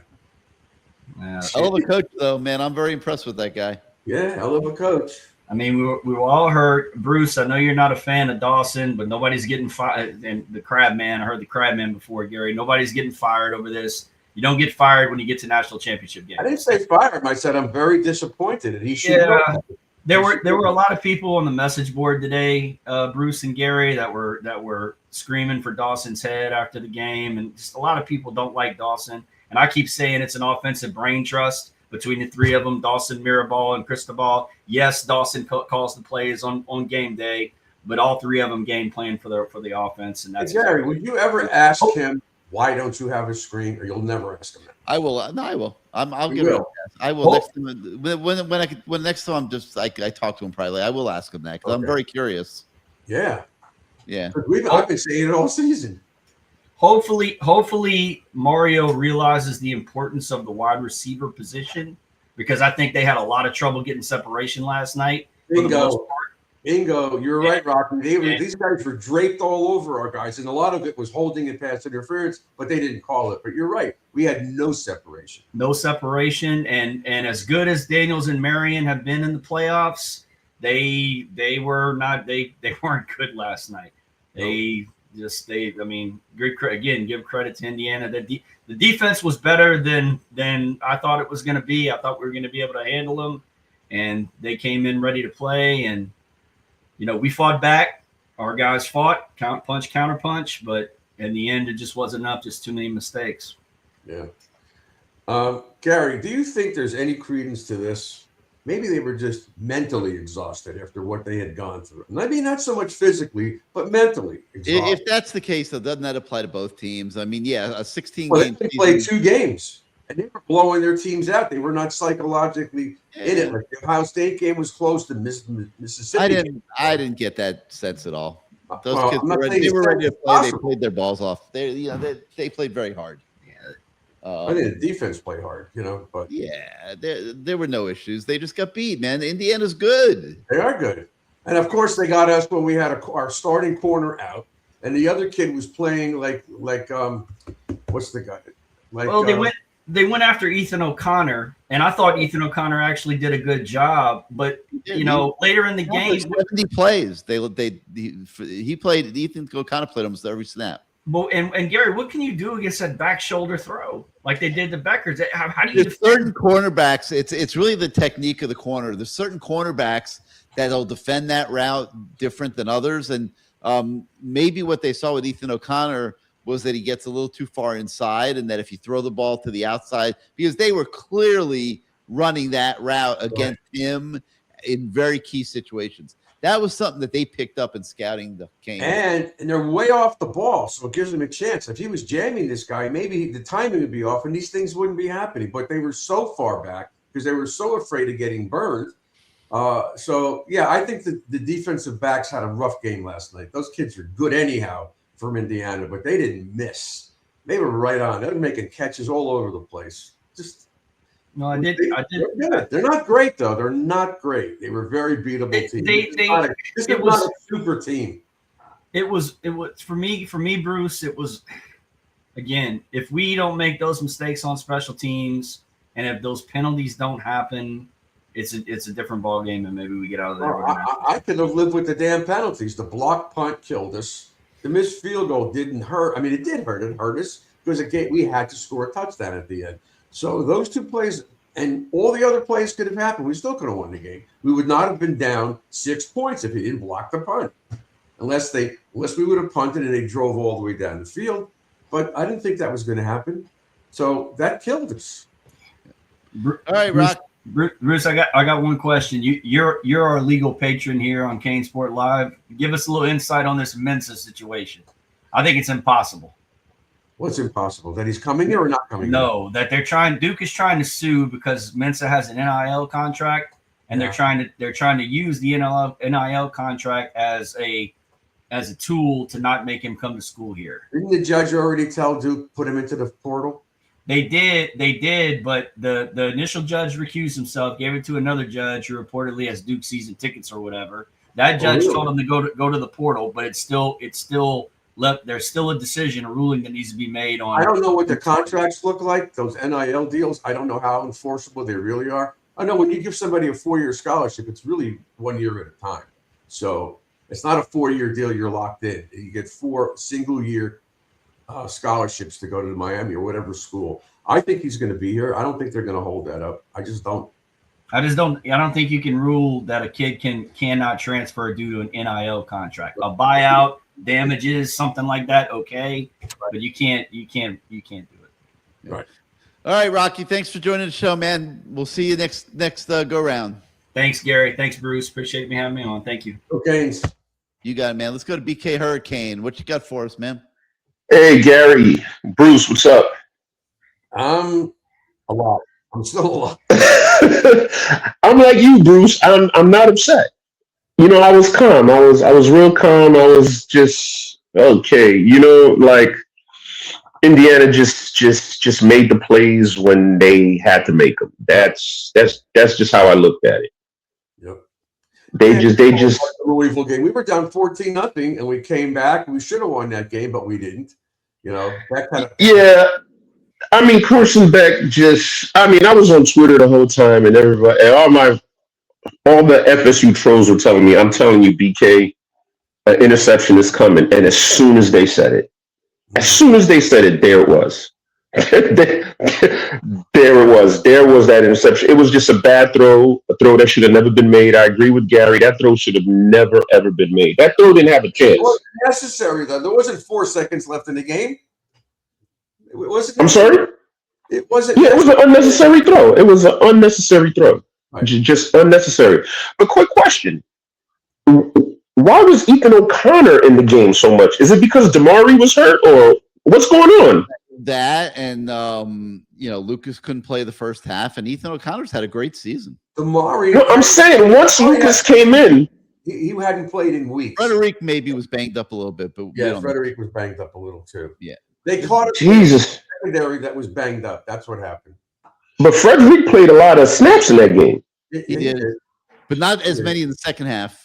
Yeah. Hell of a coach, though, man. I'm very impressed with that guy. Yeah, hell of a coach. I mean, we were all hurt. Bruce, I know you're not a fan of Dawson, but nobody's getting fired. And the Crabman, I heard the Crabman before, Gary. Nobody's getting fired over this. You don't get fired when you get to national championship games. I didn't say fire him. I said I'm very disappointed, and he should. Yeah, there were a lot of people on the message board today, Bruce and Gary, that were screaming for Dawson's head after the game, and just a lot of people don't like Dawson. And I keep saying it's an offensive brain trust between the three of them, Dawson, Mirabal, and Cristobal. Yes, Dawson calls the plays on game day, but all three of them game plan for the offense. And that's Gary. Would you ever ask him, why don't you have a screen? Or you'll never ask him that. I will. No, I will. I'll give it a pass. I will next time. When next time I'm just I talk to him privately, I will ask him that because I'm very curious. Yeah. Yeah. I've been saying it all season. Hopefully Mario realizes the importance of the wide receiver position, because I think they had a lot of trouble getting separation last night. Bingo. You're right, Rocky. These guys were draped all over our guys, and a lot of it was holding and pass interference, but they didn't call it. But you're right. We had no separation. No separation. And as good as Daniels and Marion have been in the playoffs, they weren't good last night. I mean, good. Again, give credit to Indiana. The defense was better than I thought it was going to be. I thought we were going to be able to handle them, and they came in ready to play. And we fought back. Our guys fought, counter punch, but in the end, it just wasn't enough. Just too many mistakes. Yeah. Gary, do you think there's any credence to this? Maybe they were just mentally exhausted after what they had gone through. Maybe not so much physically, but mentally exhausted. If that's the case, though, doesn't that apply to both teams? I mean, yeah, a 16-game season. They played 2 games, and they were blowing their teams out. They were not psychologically in it. Like the Ohio State game was close to Mississippi. I didn't get that sense at all. Those kids were ready to play. They played their balls off. They played very hard. I think the defense played hard, but yeah, there were no issues. They just got beat, man. Indiana's good. They are good, and of course they got us when we had our starting corner out, and the other kid was playing like what's the guy? They went after Ethan O'Connor, and I thought Ethan O'Connor actually did a good job. But later in the game, 70 plays. He played. Ethan O'Connor played almost every snap. Well, and Gary, what can you do against that back shoulder throw like they did to Beckers? How do you defend? Certain cornerbacks? It's really the technique of the corner. There's certain cornerbacks that'll defend that route different than others, and maybe what they saw with Ethan O'Connor was that he gets a little too far inside, and that if you throw the ball to the outside, because they were clearly running that route against him in very key situations. That was something that they picked up in scouting the game. And they're way off the ball, so it gives them a chance. If he was jamming this guy, maybe the timing would be off and these things wouldn't be happening. But they were so far back because they were so afraid of getting burned. I think that the defensive backs had a rough game last night. Those kids are good anyhow from Indiana, but they didn't miss. They were right on. They were making catches all over the place. Just No, I did. They're good. They're not great though. They're not great. They were very beatable team. This is not a super team. It was for me, Bruce. It was, again, if we don't make those mistakes on special teams, and if those penalties don't happen, it's a different ball game, and maybe we get out of there. I could have lived with the damn penalties. The block punt killed us. The missed field goal didn't hurt. I mean, it did hurt. It hurt us because we had to score a touchdown at the end. So those two plays and all the other plays could have happened. We still could have won the game. We would not have been down 6 points if he didn't block the punt, unless we would have punted and they drove all the way down the field. But I didn't think that was going to happen. So that killed us. All right, Rock. Bruce, I got one question. You're our legal patron here on CaneSport Live. Give us a little insight on this Mensa situation. I think it's impossible. What's impossible? That he's coming here or not coming? No, that Duke is trying to sue because Mensa has an NIL contract, and they're trying to use the NIL contract as a tool to not make him come to school here. Didn't the judge already tell Duke put him into the portal? They did, but the initial judge recused himself, gave it to another judge who reportedly has Duke season tickets or whatever. That judge told him to go to the portal, but it's still left. There's still a decision, a ruling that needs to be made on. I don't know what the contracts look like, those NIL deals. I don't know how enforceable they really are. I know when you give somebody a 4-year scholarship, it's really 1 year at a time. So it's not a 4-year deal. You're locked in. You get 4 single-year scholarships to go to Miami or whatever school. I think he's going to be here. I don't think they're going to hold that up. I don't think you can rule that a kid cannot transfer due to an NIL contract. A buyout, damages, something like that, okay, but you can't do it. Right. All right, Rocky. Thanks for joining the show, man. We'll see you next go round. Thanks, Gary. Thanks, Bruce. Appreciate me having me on. Thank you. Okay. You got it, man. Let's go to BK Hurricane. What you got for us, man? Hey, Gary. Bruce, what's up? A lot. I'm still a lot. I'm like you, Bruce. I'm not upset. You know, I was calm. I was real calm. I was just okay. You know, like Indiana just made the plays when they had to make them. That's just how I looked at it. Yep. They just the Louisville game. We were down 14-0 and we came back. We should have won that game, but we didn't. You know, that kind of I mean, Carson Beck I was on Twitter the whole time, and everybody, and all the FSU trolls were telling me, I'm telling you, BK, an interception is coming. And as soon as they said it, there it was. There it was. There was that interception. It was just a bad throw, a throw that should have never been made. I agree with Gary. That throw should have never, ever been made. That throw didn't have a chance. It wasn't necessary, though. There wasn't 4 seconds left in the game. I'm sorry? It wasn't. Yeah, it was an unnecessary throw. It was an unnecessary throw. Right. Just unnecessary. But quick question. Why was Ethan O'Connor in the game so much? Is it because Damari was hurt, or what's going on? That and Lucas couldn't play the first half, and Ethan O'Connor's had a great season. Damari. No, I'm saying once Lucas came in, he hadn't played in weeks. Frederick maybe was banged up a little bit, but Frederick was banged up a little too. Yeah, they caught a secondary that was banged up. That's what happened. But Frederick played a lot of snaps in that game. He did, but not as many in the second half.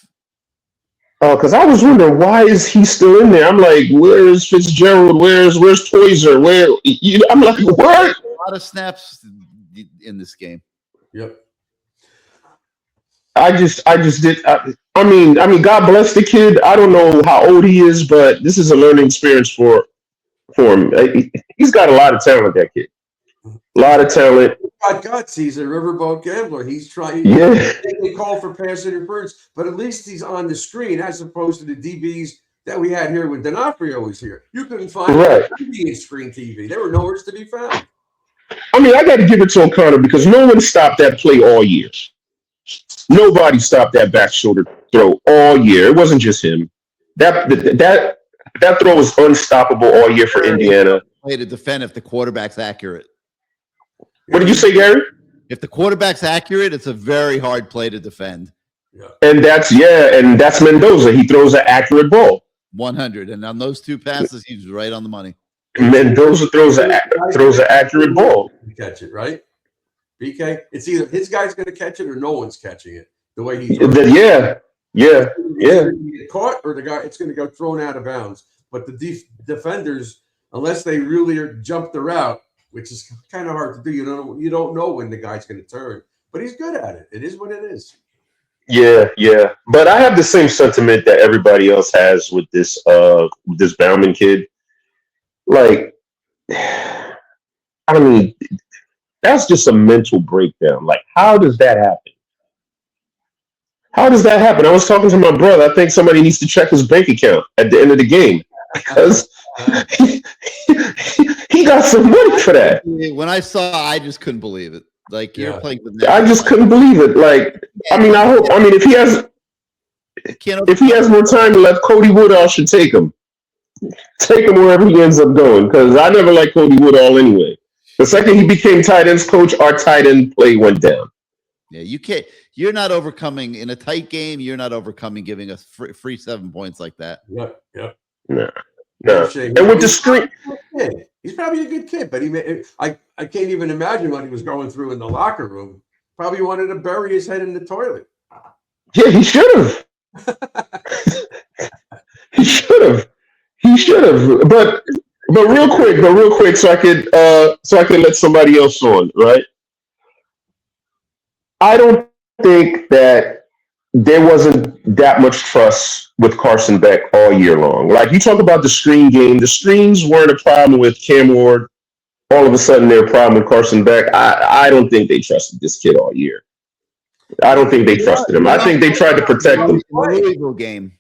Oh, because I was wondering, why is he still in there? I'm like, where's Fitzgerald? Where's Toyser? I'm like, what? A lot of snaps in this game. Yep. I just did. I mean, God bless the kid. I don't know how old he is, but this is a learning experience for him. He's got a lot of talent, that kid. A lot of talent. Got guts. He's a riverboat gambler. He's trying. Yeah. They call for pass interference, but at least he's on the screen as opposed to the DBs that we had here when D'Onofrio was here. You couldn't find DB in screen TV. There were nowhere to be found. I mean, I got to give it to O'Connor because no one stopped that play all year. Nobody stopped that back shoulder throw all year. It wasn't just him. That throw was unstoppable all year for Indiana. Play to defend if the quarterback's accurate. What did you say, Gary? If the quarterback's accurate, it's a very hard play to defend. Yeah. And that's Mendoza. He throws an accurate ball. 100. And on those 2 passes, he was right on the money. Mendoza throws an accurate ball. You catch it, right? BK, it's either his guy's going to catch it or no one's catching it. The way he's Yeah. It's going to get caught, or it's going to go thrown out of bounds. But the defenders, unless they really jump the route, which is kind of hard to do, you don't know when the guy's going to turn. But he's good at it. It is what it is. Yeah. But I have the same sentiment that everybody else has with this Bauman kid. Like, I mean, that's just a mental breakdown. Like, how does that happen? How does that happen? I was talking to my brother. I think somebody needs to check his bank account at the end of the game because he got some money for that. When I saw, I just couldn't believe it. Like, you're playing with. I just couldn't believe it. Like, I mean, if he has more time left, Cody Woodall should take him. Take him wherever he ends up going, because I never liked Cody Woodall anyway. The second he became tight ends coach, our tight end play went down. Yeah, you can't. You're not overcoming in a tight game. You're not overcoming giving us free 7 points like that. Yep. No. And with the screen, he's probably a good kid, but I can't even imagine what he was going through in the locker room. Probably wanted to bury his head in the toilet. Yeah, he should have. He should have. But real quick, so I could let somebody else on, right? I don't think that there wasn't that much trust with Carson Beck all year long. Like, you talk about the screen game. The screens weren't a problem with Cam Ward. All of a sudden, they're a problem with Carson Beck. I don't think they trusted this kid all year. I don't think they trusted him. I think they tried to protect him. The Louisville game.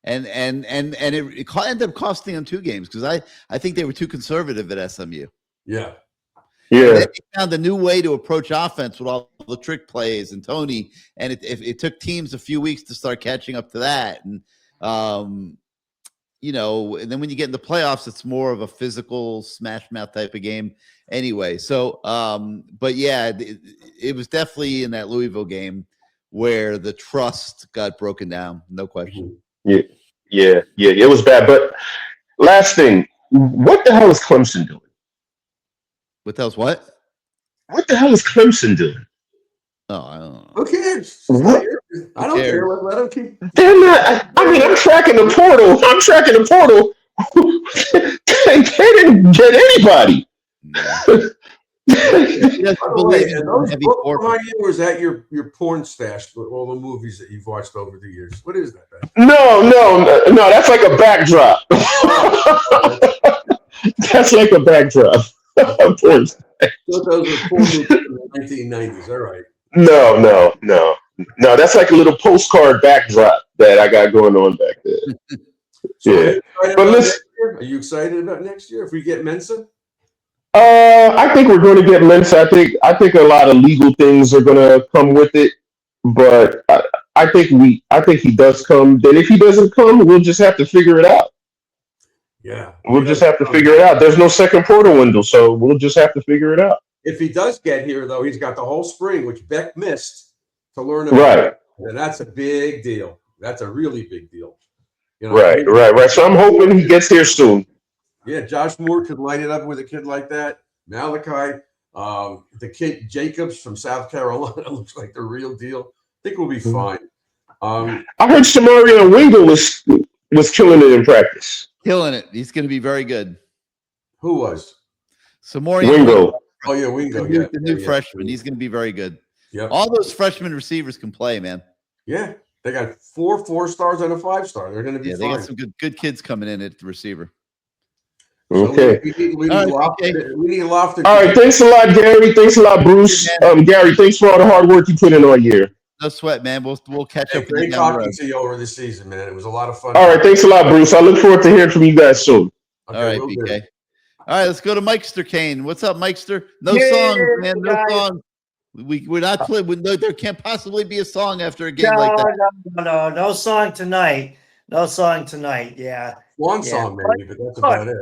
And it ended up costing them 2 games because I think they were too conservative at SMU. Yeah. They found a new way to approach offense with all the trick plays and Tony, and it took teams a few weeks to start catching up to that. And and then when you get in the playoffs, it's more of a physical smash mouth type of game anyway. So, but yeah, it was definitely in that Louisville game where the trust got broken down. No question. Yeah, it was bad. But last thing, what the hell is Clemson doing? What the hell's what? What the hell is Clemson doing? Oh, I don't know. Who cares? What? I don't care. Let them keep. They're not. I mean, I'm tracking the portal. They didn't get anybody. Was that your porn stash with all the movies that you've watched over the years? What is that? No. That's like a backdrop. That's like a backdrop. Porn stash. So those were porn movies in the 1990s. All right. No. That's like a little postcard backdrop that I got going on back there. So but listen, are you excited about next year if we get Mensa? I think we're going to get Mensa. I think a lot of legal things are going to come with it, but I think he does come. Then if he doesn't come, we'll just have to figure it out. Yeah, we'll just have to figure it out. There's no second portal window, so we'll just have to figure it out. If he does get here, though, he's got the whole spring, which Beck missed, to learn about. Right. And that's a big deal. That's a really big deal. Right. So I'm hoping he gets here soon. Yeah, Josh Moore could light it up with a kid like that. Malachi, the kid Jacobs from South Carolina looks like the real deal. I think we'll be fine. I heard Samario Wingo was killing it in practice. Killing it. He's going to be very good. Who was? Samario Wingo. Oh, yeah, Wingo. The new freshman. He's going to be very good. Yep. All those freshman receivers can play, man. Yeah. They got 4 4-stars and a 5-star. They're going to be fine. They got some good kids coming in at the receiver. Okay. So we need Lofton. All right. Thanks a lot, Gary. Thanks a lot, Bruce. Gary, thanks for all the hard work you put in all year. No sweat, man. We'll catch up. Great talking to you over the season, man. It was a lot of fun. All right. Thanks a lot, Bruce. I look forward to hearing from you guys soon. Okay, all right, BK. All right, let's go to Mikester Kane. What's up, Mikester? No song, man. No song. We're not playing. There can't possibly be a song after a game like that. No song tonight. No song tonight. Yeah. One song, maybe, but that's about it.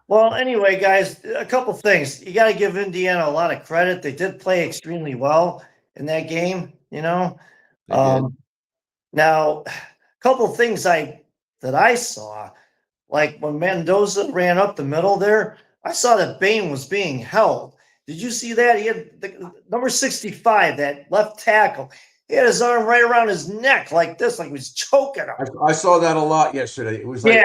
Well, anyway, guys, a couple things. You got to give Indiana a lot of credit. They did play extremely well in that game. Now, a couple things that I saw, like when Mendoza ran up the middle there, I saw that Bain was being held. Did you see that? He had the number 65, that left tackle. He had his arm right around his neck like this, like he was choking him. I saw that a lot yesterday. It was like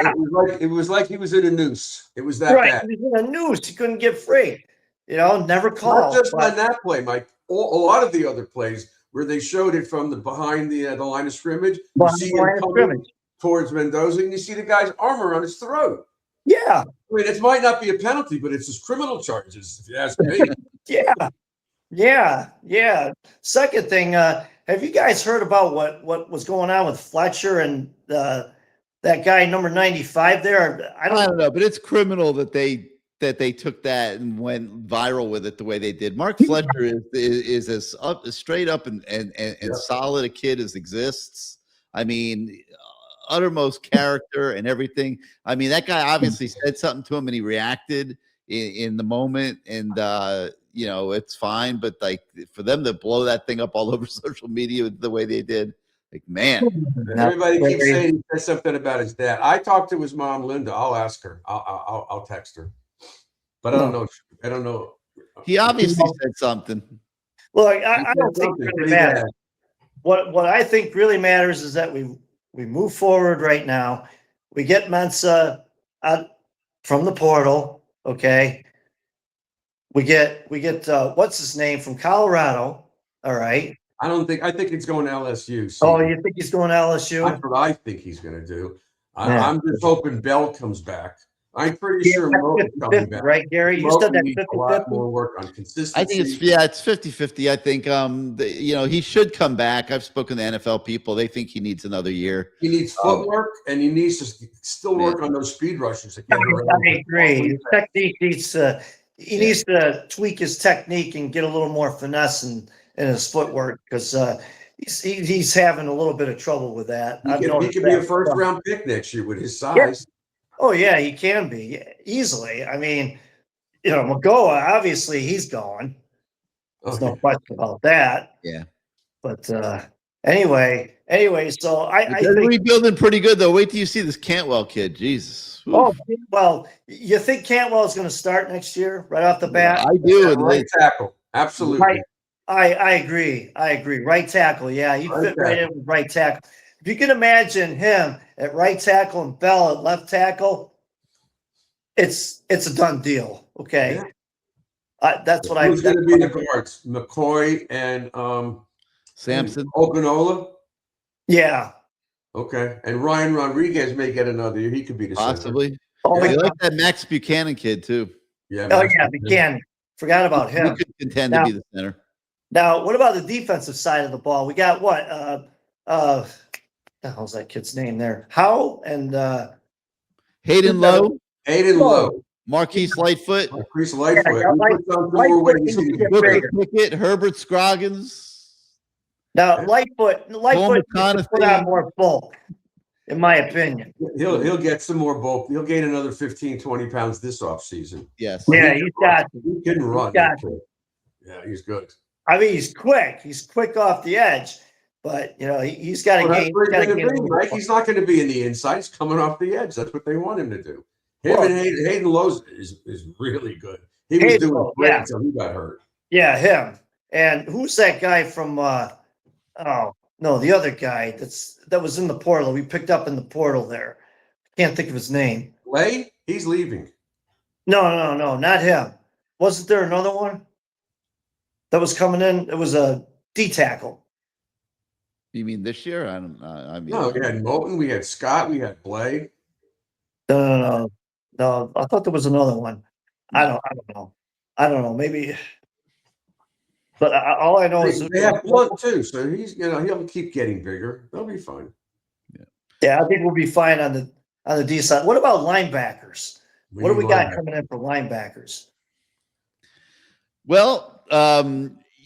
it was like he was in a noose. It was that bad. He was in a noose. He couldn't get free. Never Not called. just on that play, Mike. A lot of the other plays where they showed it from behind the line of scrimmage. You see him coming towards Mendoza, and you see the guy's arm around his throat. Yeah. I mean, it might not be a penalty, but it's just criminal charges, if you ask me. Yeah. Second thing, have you guys heard about what was going on with Fletcher and that guy number 95 there? I don't know, but it's criminal that they took that and went viral with it the way they did. Mark Fletcher is as straight up and solid a kid as exists. I mean, uttermost character and everything. I mean, that guy obviously said something to him and he reacted in the moment, and it's fine. But like, for them to blow that thing up all over social media the way they did, like, man. Everybody keeps saying he said something about his dad. I talked to his mom, Linda. I'll ask her. I'll text her. But I don't know. I don't know. He obviously said something. Well, I don't think it really matters. What I think really matters is that we move forward right now. We get Mensah out from the portal. Okay. We get what's his name from Colorado. All right. I think it's going to LSU. See? Oh, you think he's going to LSU? That's what I think he's going to do. I'm just hoping Bell comes back. I'm pretty sure Mo's coming back. Right, Gary? You said that 50-50? A lot more work on consistency. I think it's 50-50. I think he should come back. I've spoken to NFL people. They think he needs another year. He needs footwork, and he needs to still work on those speed rushes. I agree. His technique needs he needs to tweak his technique and get a little more finesse in his footwork, because he's having a little bit of trouble with that. He could be a first-round pick next year with his size. Yeah. Oh, yeah, he can be easily. I mean, Magoa, obviously he's gone. There's no question about that. Yeah. But anyway, so I think rebuilding pretty good, though. Wait till you see this Cantwell kid. Jesus. Oof. Oh, well, you think Cantwell is going to start next year right off the bat? I do. Right tackle. Absolutely. I agree. Right tackle. Yeah, he fit right in with right tackle. If you can imagine him at right tackle and Bell at left tackle, it's a done deal. Okay. Yeah. That's what Who's going to be the guards? McCoy and Sampson. Okinola? Yeah. Okay. And Ryan Rodriguez may get another year. He could be the possibly. Center. Oh, I like that Max Buchanan kid too. Yeah. Buchanan. Forgot about him. He could contend to be the center. Now, what about the defensive side of the ball? We got what? The hell's that kid's name there? Howe and Hayden Lowe. Hayden Lowe. Marquise Lightfoot. Marquise Lightfoot. Pickett, Herbert Scroggins. Now, Lightfoot needs to put on more bulk, in my opinion. He'll get some more bulk. He'll gain another 15, 20 pounds this offseason. Yes. Yeah, he's got to. He can run. Yeah, he's good. I mean, he's quick. He's quick off the edge. But, he's got to gain. He's not going to be in the inside. He's coming off the edge. That's what they want him to do. And Hayden Lowe is really good. He was doing great until he got hurt. Yeah, him. And who's that guy from the other guy that was in the portal. We picked up in the portal there. Can't think of his name. Lay? He's leaving. No, not him. Wasn't there another one that was coming in? It was a D tackle. You mean this year? No, we had Moulton, we had Scott, we had Blay. No. I thought there was another one. I don't know. Maybe. But all I know is they have Blunt too, so he'll keep getting bigger. They'll be fine. Yeah, I think we'll be fine on the D side. What about linebackers? What do we got coming in for linebackers? Well,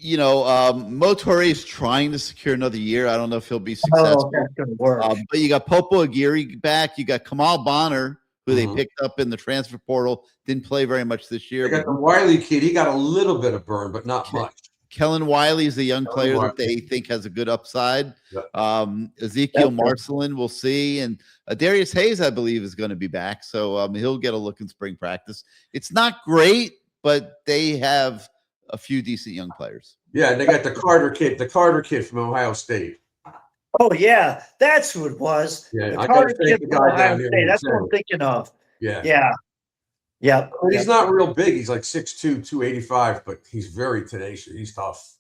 Motore is trying to secure another year. I don't know if he'll be successful. That's going to work. But you got Popo Aguirre back. You got Kamal Bonner, who they picked up in the transfer portal. Didn't play very much this year. They got the Wiley kid. He got a little bit of burn, but not much. Kellen Wiley is a young player that they think has a good upside. Ezekiel Marcelin, we'll see. And Darius Hayes, I believe, is going to be back. So he'll get a look in spring practice. It's not great, but they have a few decent young players. Yeah, and they got the Carter kid from Ohio State. Oh yeah, that's who it was. Yeah, The I Carter gotta take kid the from guy Ohio down there. State. That's what I'm thinking of. Yeah. Yeah. Yeah. But he's not real big. He's like 6'2", 285, but he's very tenacious. He's tough.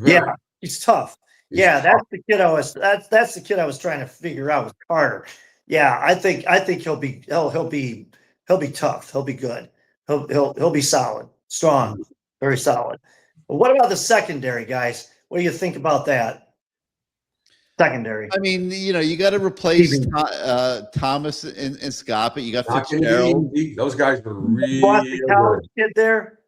Yeah, he's tough. He's Yeah, tough. that's the kid I was trying to figure out was Carter. Yeah, I think he'll be tough. He'll be good. He'll be solid, strong, very solid. But what about the secondary, guys? What do you think about that? Secondary. I mean, you got to replace Thomas and Scott, but you got Not gonna be Fitzgerald. easy. Those guys are really Boston College good. kid there.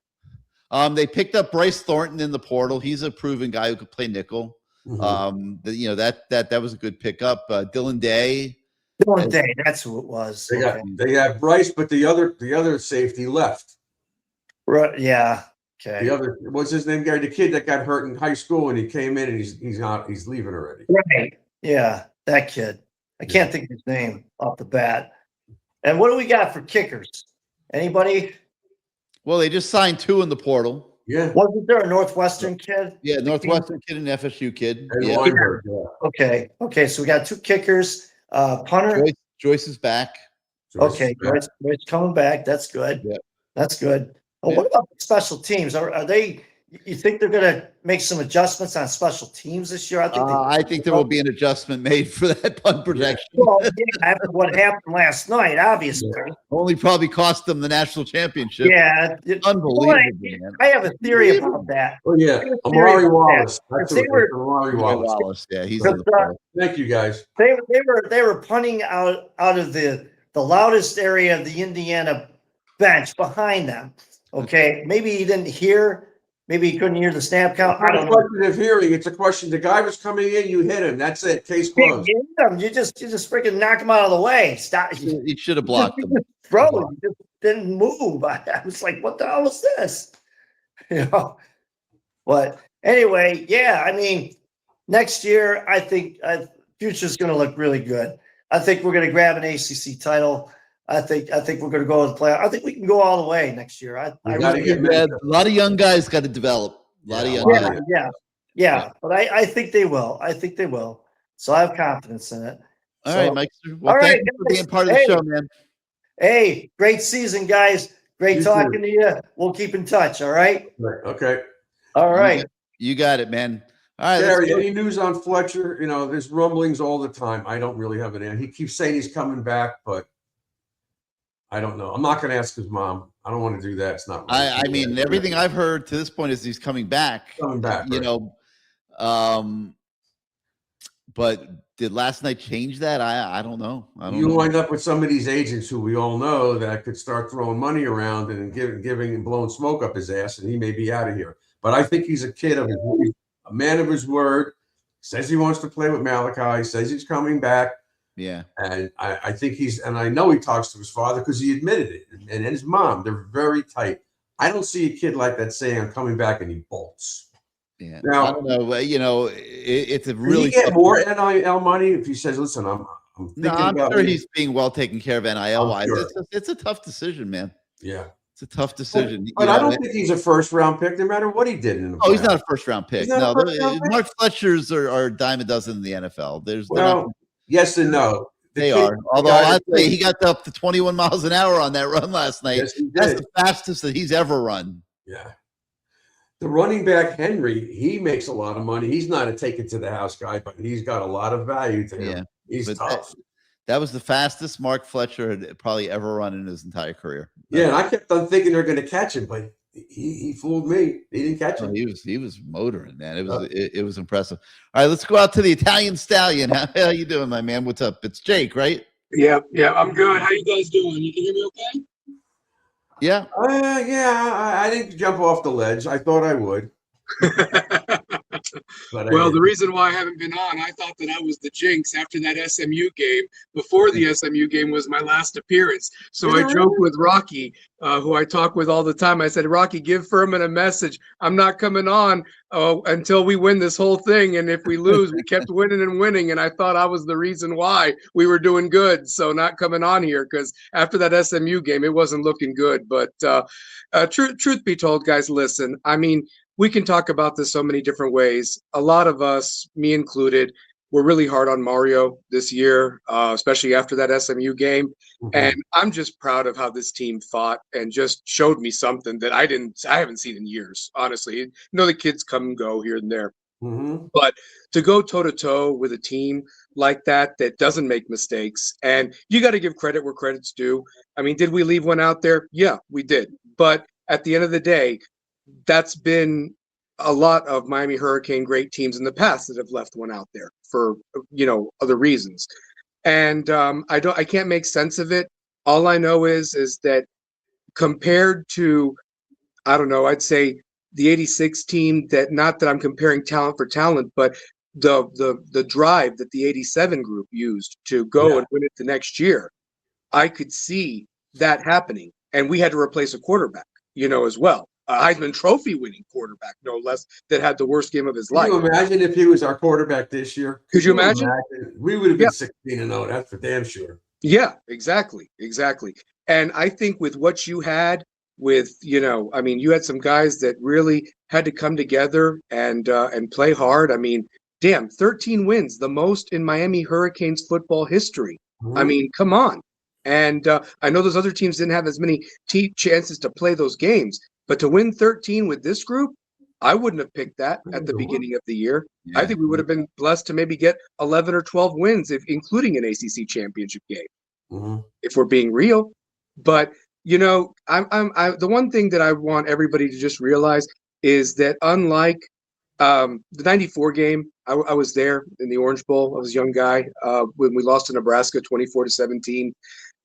They picked up Bryce Thornton in the portal. He's a proven guy who could play nickel. Mhm. That was a good pickup. Dylan Day. Dylan Day, that's who it was. They got Bryce, but the other safety left. Right, yeah. Okay. The other, what's his name, guy? The kid that got hurt in high school and he came in and he's leaving already. Right. Yeah, that kid. I can't think of his name off the bat. And what do we got for kickers? Anybody? Well, they just signed 2 in the portal. Yeah. Wasn't there a Northwestern kid? Yeah, Northwestern kid and FSU kid. And Yeah. Weinberg, yeah. Okay. Okay. So we got 2 kickers. Punter. Joyce is back. Okay. Joyce coming back. That's good. Yeah. That's good. Oh, what about the special teams? Are they? You think they're going to make some adjustments on special teams this year? I think there will be an adjustment made for that punt protection. Well, yeah, after what happened last night, obviously. Only probably cost them the national championship. Yeah, Unbelievable. I have a theory about that. Oh yeah, Amari Wallace. That's Amari Wallace. Yeah, he's in the portal. Thank you guys. They were punting out of the loudest area of the Indiana bench behind them. Okay, maybe he didn't hear. Maybe he couldn't hear the snap count. It's not a question of hearing. It's a question. The guy was coming in. You hit him. That's it. Case closed. You just freaking knock him out of the way. Stop. He should have blocked him. Bro, he just didn't move. I was like, what the hell was this? But anyway, yeah. I mean, next year, I think future's going to look really good. I think we're going to grab an ACC title. I think we're going to go to the playoff. I think we can go all the way next year. A lot of young guys got to develop. A lot of young guys. Yeah. But I think they will. So I have confidence in it. All right, Mike. Well, thank you for being part of the show, man. Hey, great season, guys. Great talking to you. We'll keep in touch. All right. Okay. All right. You got it, man. All right. Gary, any news on Fletcher? There's rumblings all the time. I don't really have an answer. He keeps saying he's coming back, but I don't know. I'm not going to ask his mom. I don't want to do that. It's not right. I mean, everything I've heard to this point is he's coming back. But did last night change that? I don't know. You wind up with some of these agents who we all know that could start throwing money around and giving and blowing smoke up his ass, and he may be out of here. But I think he's a kid of a man of his word. Says he wants to play with Malachi. Says he's coming back. Yeah. And I think and I know he talks to his father because he admitted it. And his mom, they're very tight. I don't see a kid like that saying, I'm coming back, and he bolts. Yeah. Now, I don't know. It's a really. He get more NIL money if he says, listen, I'm thinking about sure he's being well taken care of NIL wise. Sure. It's a tough decision, man. Yeah. It's a tough decision. But I don't think he's a first-round pick, no matter what he did in the playoffs. He's not a first-round pick. No, Mark Fletcher's are a dime a dozen in the NFL. Yes and no. They are. Although I'd say he got up to 21 miles an hour on that run last night. Yes, that's the fastest that he's ever run. Yeah. The running back, Henry, he makes a lot of money. He's not a take-it-to-the-house guy, but he's got a lot of value to him. Yeah. He's tough. That was the fastest Mark Fletcher had probably ever run in his entire career. Yeah, and I kept on thinking they're going to catch him, but he fooled me. He didn't catch him. He was motoring, man. It was impressive. All right, let's go out to the Italian Stallion. How you doing, my man? What's up? It's Jake, right? Yeah, I'm good. How you guys doing? You can hear me okay? Yeah. I didn't jump off the ledge. I thought I would. But Well, the reason why I haven't been on, I thought that I was the jinx after that SMU game. Before the SMU game was my last appearance. So I joked with Rocky, who I talk with all the time. I said, Rocky, give Ferman a message. I'm not coming on until we win this whole thing. And if we lose, we kept winning and winning. And I thought I was the reason why we were doing good. So not coming on here because after that SMU game, it wasn't looking good. But truth be told, guys, listen, I mean, we can talk about this so many different ways. A lot of us, me included, were really hard on Mario this year, especially after that SMU game. And I'm just proud of how this team fought and just showed me something that I haven't seen in years, honestly. You know, the kids come and go here and there. But to go toe-to-toe with a team like that doesn't make mistakes, and you got to give credit where credit's due. I mean, did we leave one out there? Yeah, we did. But at the end of the day, that's been a lot of Miami Hurricane great teams in the past that have left one out there for, other reasons. And I can't make sense of it. All I know is that compared to, I don't know, I'd say the 86 team, that not that I'm comparing talent for talent, but the drive that the 87 group used to go and win it the next year, I could see that happening. And we had to replace a quarterback, as well. A Heisman Trophy winning quarterback, no less, that had the worst game of his life. Can you imagine if he was our quarterback this year? Could you imagine? We would have been 16-0. That's for damn sure. Yeah, exactly. And I think with what you had with, I mean, you had some guys that really had to come together and play hard. I mean, damn, 13 wins, the most in Miami Hurricanes football history. I mean, come on. And I know those other teams didn't have as many chances to play those games. But to win 13 with this group, I wouldn't have picked that at the beginning of the year. I think we would have been blessed to maybe get 11 or 12 wins, including an ACC championship game, if we're being real. But, the one thing that I want everybody to just realize is that unlike the 94 game, I was there in the Orange Bowl. I was a young guy when we lost to Nebraska 24-17.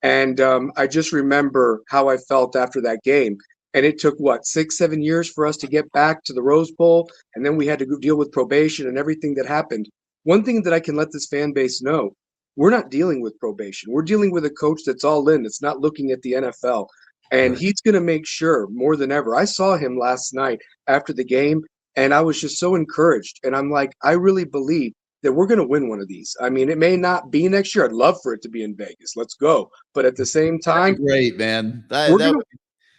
And I just remember how I felt after that game. And it took, 6-7 years for us to get back to the Rose Bowl. And then we had to deal with probation and everything that happened. One thing that I can let this fan base know, we're not dealing with probation. We're dealing with a coach that's all in, that's not looking at the NFL. And he's going to make sure more than ever. I saw him last night after the game, and I was just so encouraged. And I'm like, I really believe that we're going to win one of these. I mean, it may not be next year. I'd love for it to be in Vegas. Let's go. But at the same time, great, man.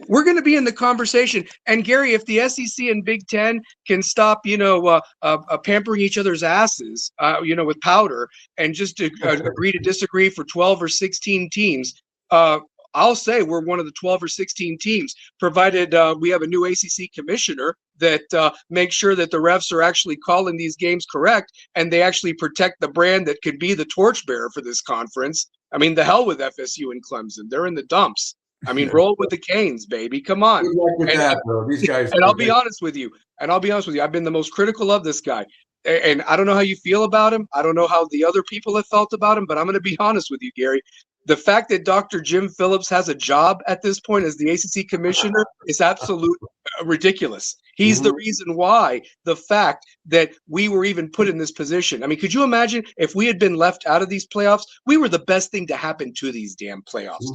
We're going to be in the conversation. And Gary, if the SEC and Big Ten can stop, pampering each other's asses, with powder and just agree to disagree for 12 or 16 teams, I'll say we're one of the 12 or 16 teams, provided we have a new ACC commissioner that makes sure that the refs are actually calling these games correct and they actually protect the brand that could be the torchbearer for this conference. I mean, the hell with FSU and Clemson. They're in the dumps. I mean, roll with the Canes, baby. Come on. Good luck with that, bro. These guys. And I'll be honest with you. I've been the most critical of this guy. And I don't know how you feel about him. I don't know how the other people have felt about him, but I'm going to be honest with you, Gary. The fact that Dr. Jim Phillips has a job at this point as the ACC commissioner is absolute ridiculous. He's the reason why the fact that we were even put in this position. I mean, could you imagine if we had been left out of these playoffs? We were the best thing to happen to these damn playoffs.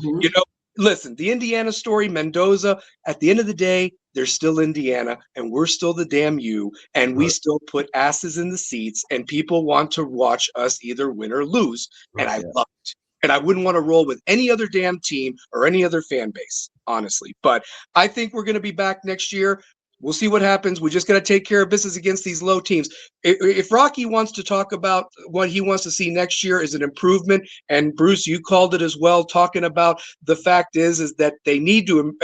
Listen, the Indiana story, Mendoza, at the end of the day, they're still Indiana and we're still the damn U, and we still put asses in the seats and people want to watch us either win or lose. And I love it. And I wouldn't want to roll with any other damn team or any other fan base, honestly. But I think we're going to be back next year. We'll see what happens. We just got to take care of business against these low teams. If Rocky wants to talk about what he wants to see next year is an improvement, and Bruce, you called it as well, talking about the fact is that they need to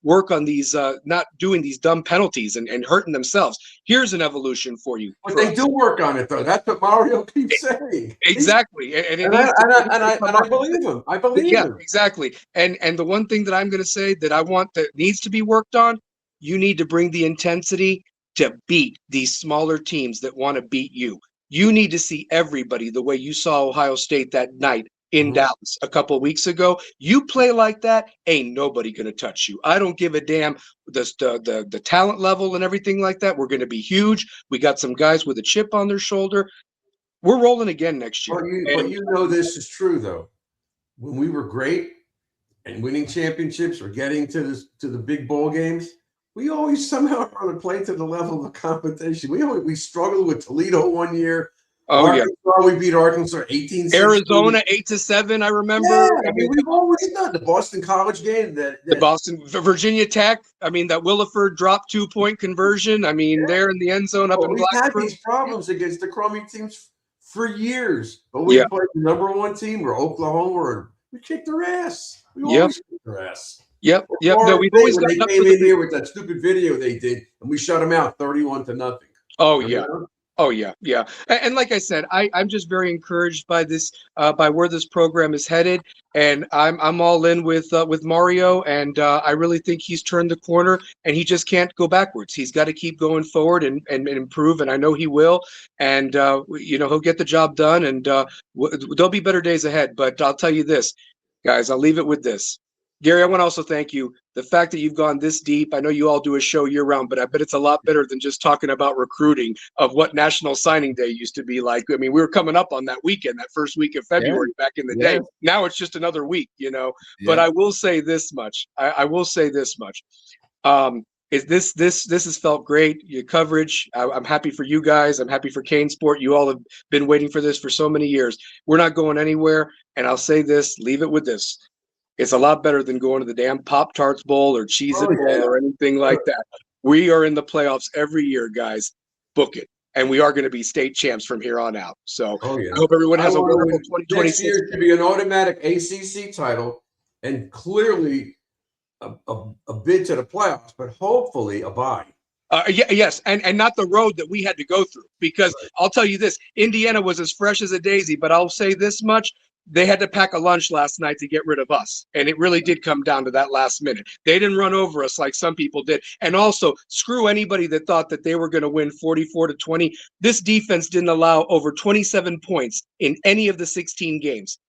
work on these, not doing these dumb penalties and hurting themselves. Here's an evolution for you. But they do work on it, though. That's what Mario keeps saying. Exactly. And I believe him. I believe him. Exactly. And the one thing that I'm going to say that I want that needs to be worked on, you need to bring the intensity to beat these smaller teams that want to beat you. You need to see everybody the way you saw Ohio State that night in Dallas a couple of weeks ago. You play like that, ain't nobody going to touch you. I don't give a damn the talent level and everything like that. We're going to be huge. We got some guys with a chip on their shoulder. We're rolling again next year. But you know this is true, though. When we were great and winning championships or getting to the big bowl games, we always somehow or other played to the level of the competition. We struggled with Toledo one year. Oh, Arkansas, yeah. we beat Arkansas 18-16. Arizona 8-7, I remember. Yeah, I mean, we've always done the Boston College game. The Boston, Virginia Tech. I mean, that Williford drop 2-point conversion. I mean, they're in the end zone up in we've had Blacksburg. these problems against the crummy teams for years. But we played the number one team or Oklahoma, we kicked their ass. We always kicked their ass. Yep. No, we've always when got they came in here with that stupid video they did, and we shut them out 31-0. Oh, yeah. Oh, yeah. And like I said, I'm just very encouraged by this, by where this program is headed. And I'm all in with Mario. And I really think he's turned the corner, and he just can't go backwards. He's got to keep going forward and improve. And I know he will. And, he'll get the job done. And there'll be better days ahead. But I'll tell you this, guys, I'll leave it with this. Gary, I want to also thank you. The fact that you've gone this deep, I know you all do a show year round, but I bet it's a lot better than just talking about recruiting of what National Signing Day used to be like. I mean, we were coming up on that weekend, that first week of February back in the day. Now it's just another week, But I will say this much. I will say this much. This has felt great. Your coverage. I'm happy for you guys. I'm happy for CaneSport. You all have been waiting for this for so many years. We're not going anywhere. And I'll say this, leave it with this. It's a lot better than going to the damn Pop-Tarts Bowl or Cheez-It Bowl or anything like that. We are in the playoffs every year, guys. Book it. And we are going to be state champs from here on out. So I hope everyone has a wonderful 2026. Next year should be an automatic ACC title and clearly a bid to the playoffs, but hopefully a bye. Yes, and not the road that we had to go through. Because I'll tell you this, Indiana was as fresh as a daisy, but I'll say this much. They had to pack a lunch last night to get rid of us. And it really did come down to that last minute. They didn't run over us like some people did. And also, screw anybody that thought that they were going to win 44-20. This defense didn't allow over 27 points in any of the 16 games.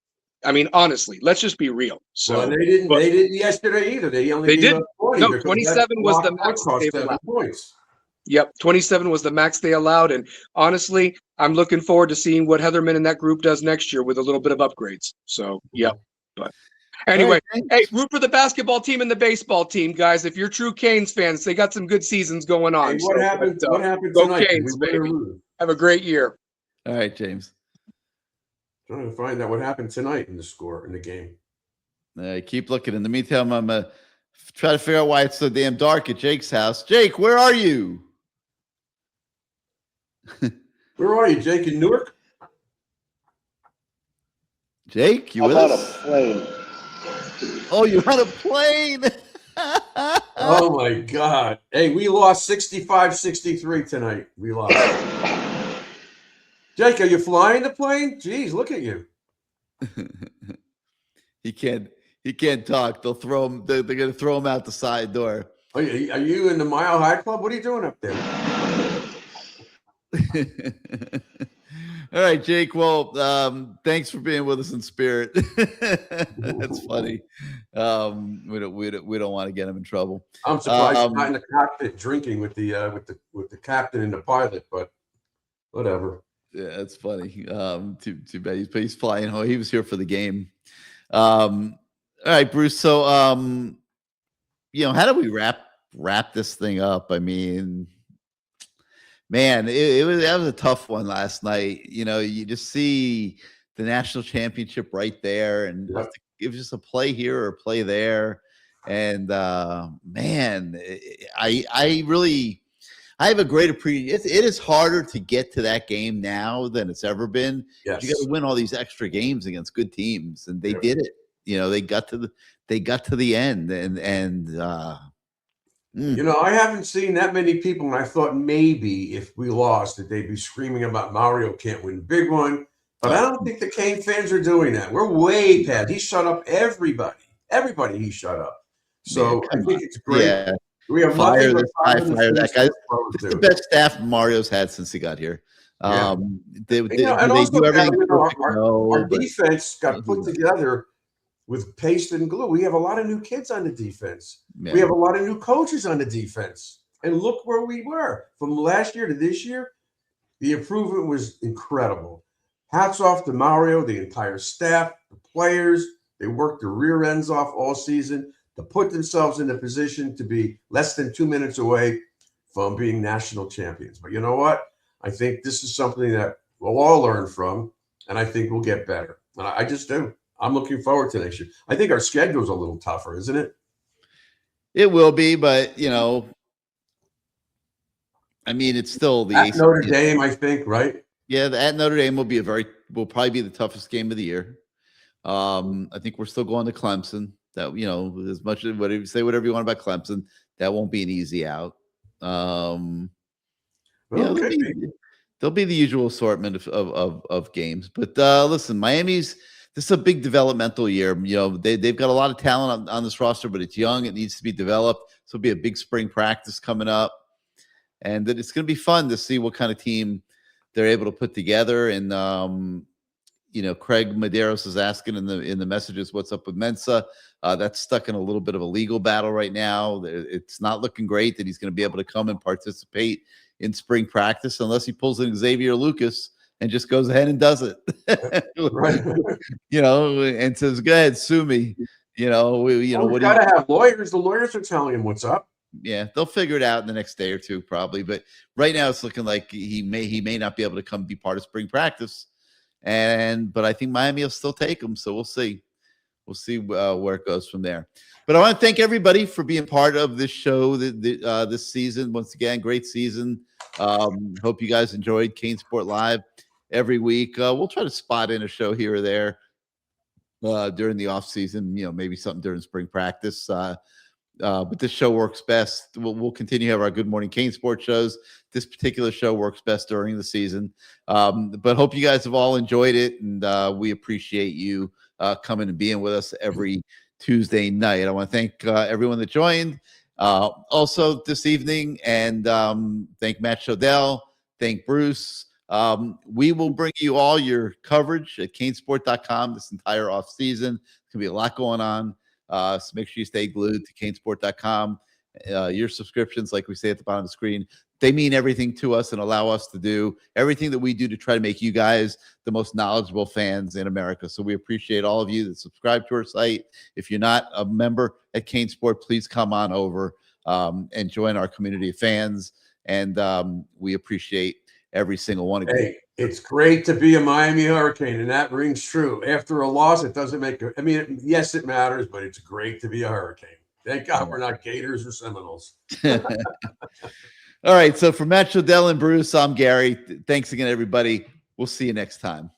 I mean, honestly, let's just be real. So they didn't yesterday either. They only did. 20. No, 27 was the max they allowed. Points. Yep, 27 was the max they allowed. And honestly, I'm looking forward to seeing what Heatherman and that group does next year with a little bit of upgrades. So, yep. But anyway, hey, root for the basketball team and the baseball team, guys. If you're true Canes fans, they got some good seasons going on. Hey, what happened go tonight? Canes, baby. Have a great year. All right, James. Trying to find out what happened tonight in the game. Keep looking. In the meantime, I'm going to try to figure out why it's so damn dark at Jake's house. Jake, where are you? Where are you, Jake? In Newark? Jake, you with us? I'm on a plane. Oh, you're on a plane. Oh, my God. Hey, we lost 65-63 tonight. We lost. Jake, are you flying the plane? Jeez, look at you. He can't talk. They'll throw him. They're going to throw him out the side door. Are you in the Mile High Club? What are you doing up there? All right, Jake. Well, thanks for being with us in spirit. That's funny. We don't want to get him in trouble. I'm surprised he's not in the cockpit drinking with the captain and the pilot, but whatever. Yeah, that's funny. Too bad he's flying home. He was here for the game. All right, Bruce. So, how do we wrap this thing up? I mean, man, that was a tough one last night. You just see the national championship right there, and it was just a play here or a play there. And man, I have a great appreciation. It is harder to get to that game now than it's ever been. Yes. You got to win all these extra games against good teams, and they did it. They got to the end, and I haven't seen that many people, and I thought maybe if we lost that they'd be screaming about Mario can't win the big one. But I don't think the Cane fans are doing that. We're way past. He shut up everybody. Everybody he shut up. So I think it's great. Yeah. We have fire that guy. It's the best staff Mario's had since he got here. Yeah. Do And they also, do everything Gary, perfect? our No, but defense got who put knows? together with paste and glue. We have a lot of new kids on the defense. We Yeah. have a lot of new coaches on the defense. And look where we were from last year to this year. The improvement was incredible. Hats off to Mario, the entire staff, the players. They worked their rear ends off all season to put themselves in a position to be less than 2 minutes away from being national champions. But you know what? I think this is something that we'll all learn from, and I think we'll get better. And I just do. I'm looking forward to next year. I think our schedule's a little tougher, isn't it? It will be, but I mean, it's still the At Notre ACC. Dame, I think, right? Yeah, at Notre Dame will probably be the toughest game of the year. I think we're still going to Clemson. That as much as whatever you want about Clemson, that won't be an easy out. Well, There'll be the usual assortment of games. But listen, this is a big developmental year. They've got a lot of talent on this roster, but it's young. It needs to be developed. So it'll be a big spring practice coming up. And it's going to be fun to see what kind of team they're able to put together. And Craig Medeiros is asking in the messages, what's up with Mensa? That's stuck in a little bit of a legal battle right now. It's not looking great that he's going to be able to come and participate in spring practice unless he pulls an Xavier Lucas and just goes ahead and does it. Right. And says, "Go ahead, sue me." We've got to have lawyers. The lawyers are telling him what's up. Yeah, they'll figure it out in the next day or two, probably. But right now, it's looking like he may not be able to come be part of spring practice. But I think Miami will still take him. So we'll see. We'll see where it goes from there. But I want to thank everybody for being part of this show this season. Once again, great season. Hope you guys enjoyed CaneSport Live every week. We'll try to spot in a show here or there during the off season. Maybe something during spring practice. But this show works best. We'll continue to have our Good Morning CaneSport shows. This particular show works best during the season. But hope you guys have all enjoyed it, and we appreciate you coming and being with us every Tuesday night. I want to thank everyone that joined also this evening, and thank Matt Shodell, thank Bruce. We will bring you all your coverage at CaneSport.com this entire off season. There's gonna be a lot going on. So make sure you stay glued to CaneSport.com. Your subscriptions, like we say at the bottom of the screen, they mean everything to us and allow us to do everything that we do to try to make you guys the most knowledgeable fans in America. So we appreciate all of you that subscribe to our site. If you're not a member at CaneSport, please come on over and join our community of fans. And we appreciate every single one of you. Hey, it's great to be a Miami Hurricane, and that rings true. After a loss, it doesn't make – yes, it matters, but it's great to be a Hurricane. Thank God we're not Gators or Seminoles. All right, so for Matt Shodell and Bruce, I'm Gary. Thanks again, everybody. We'll see you next time.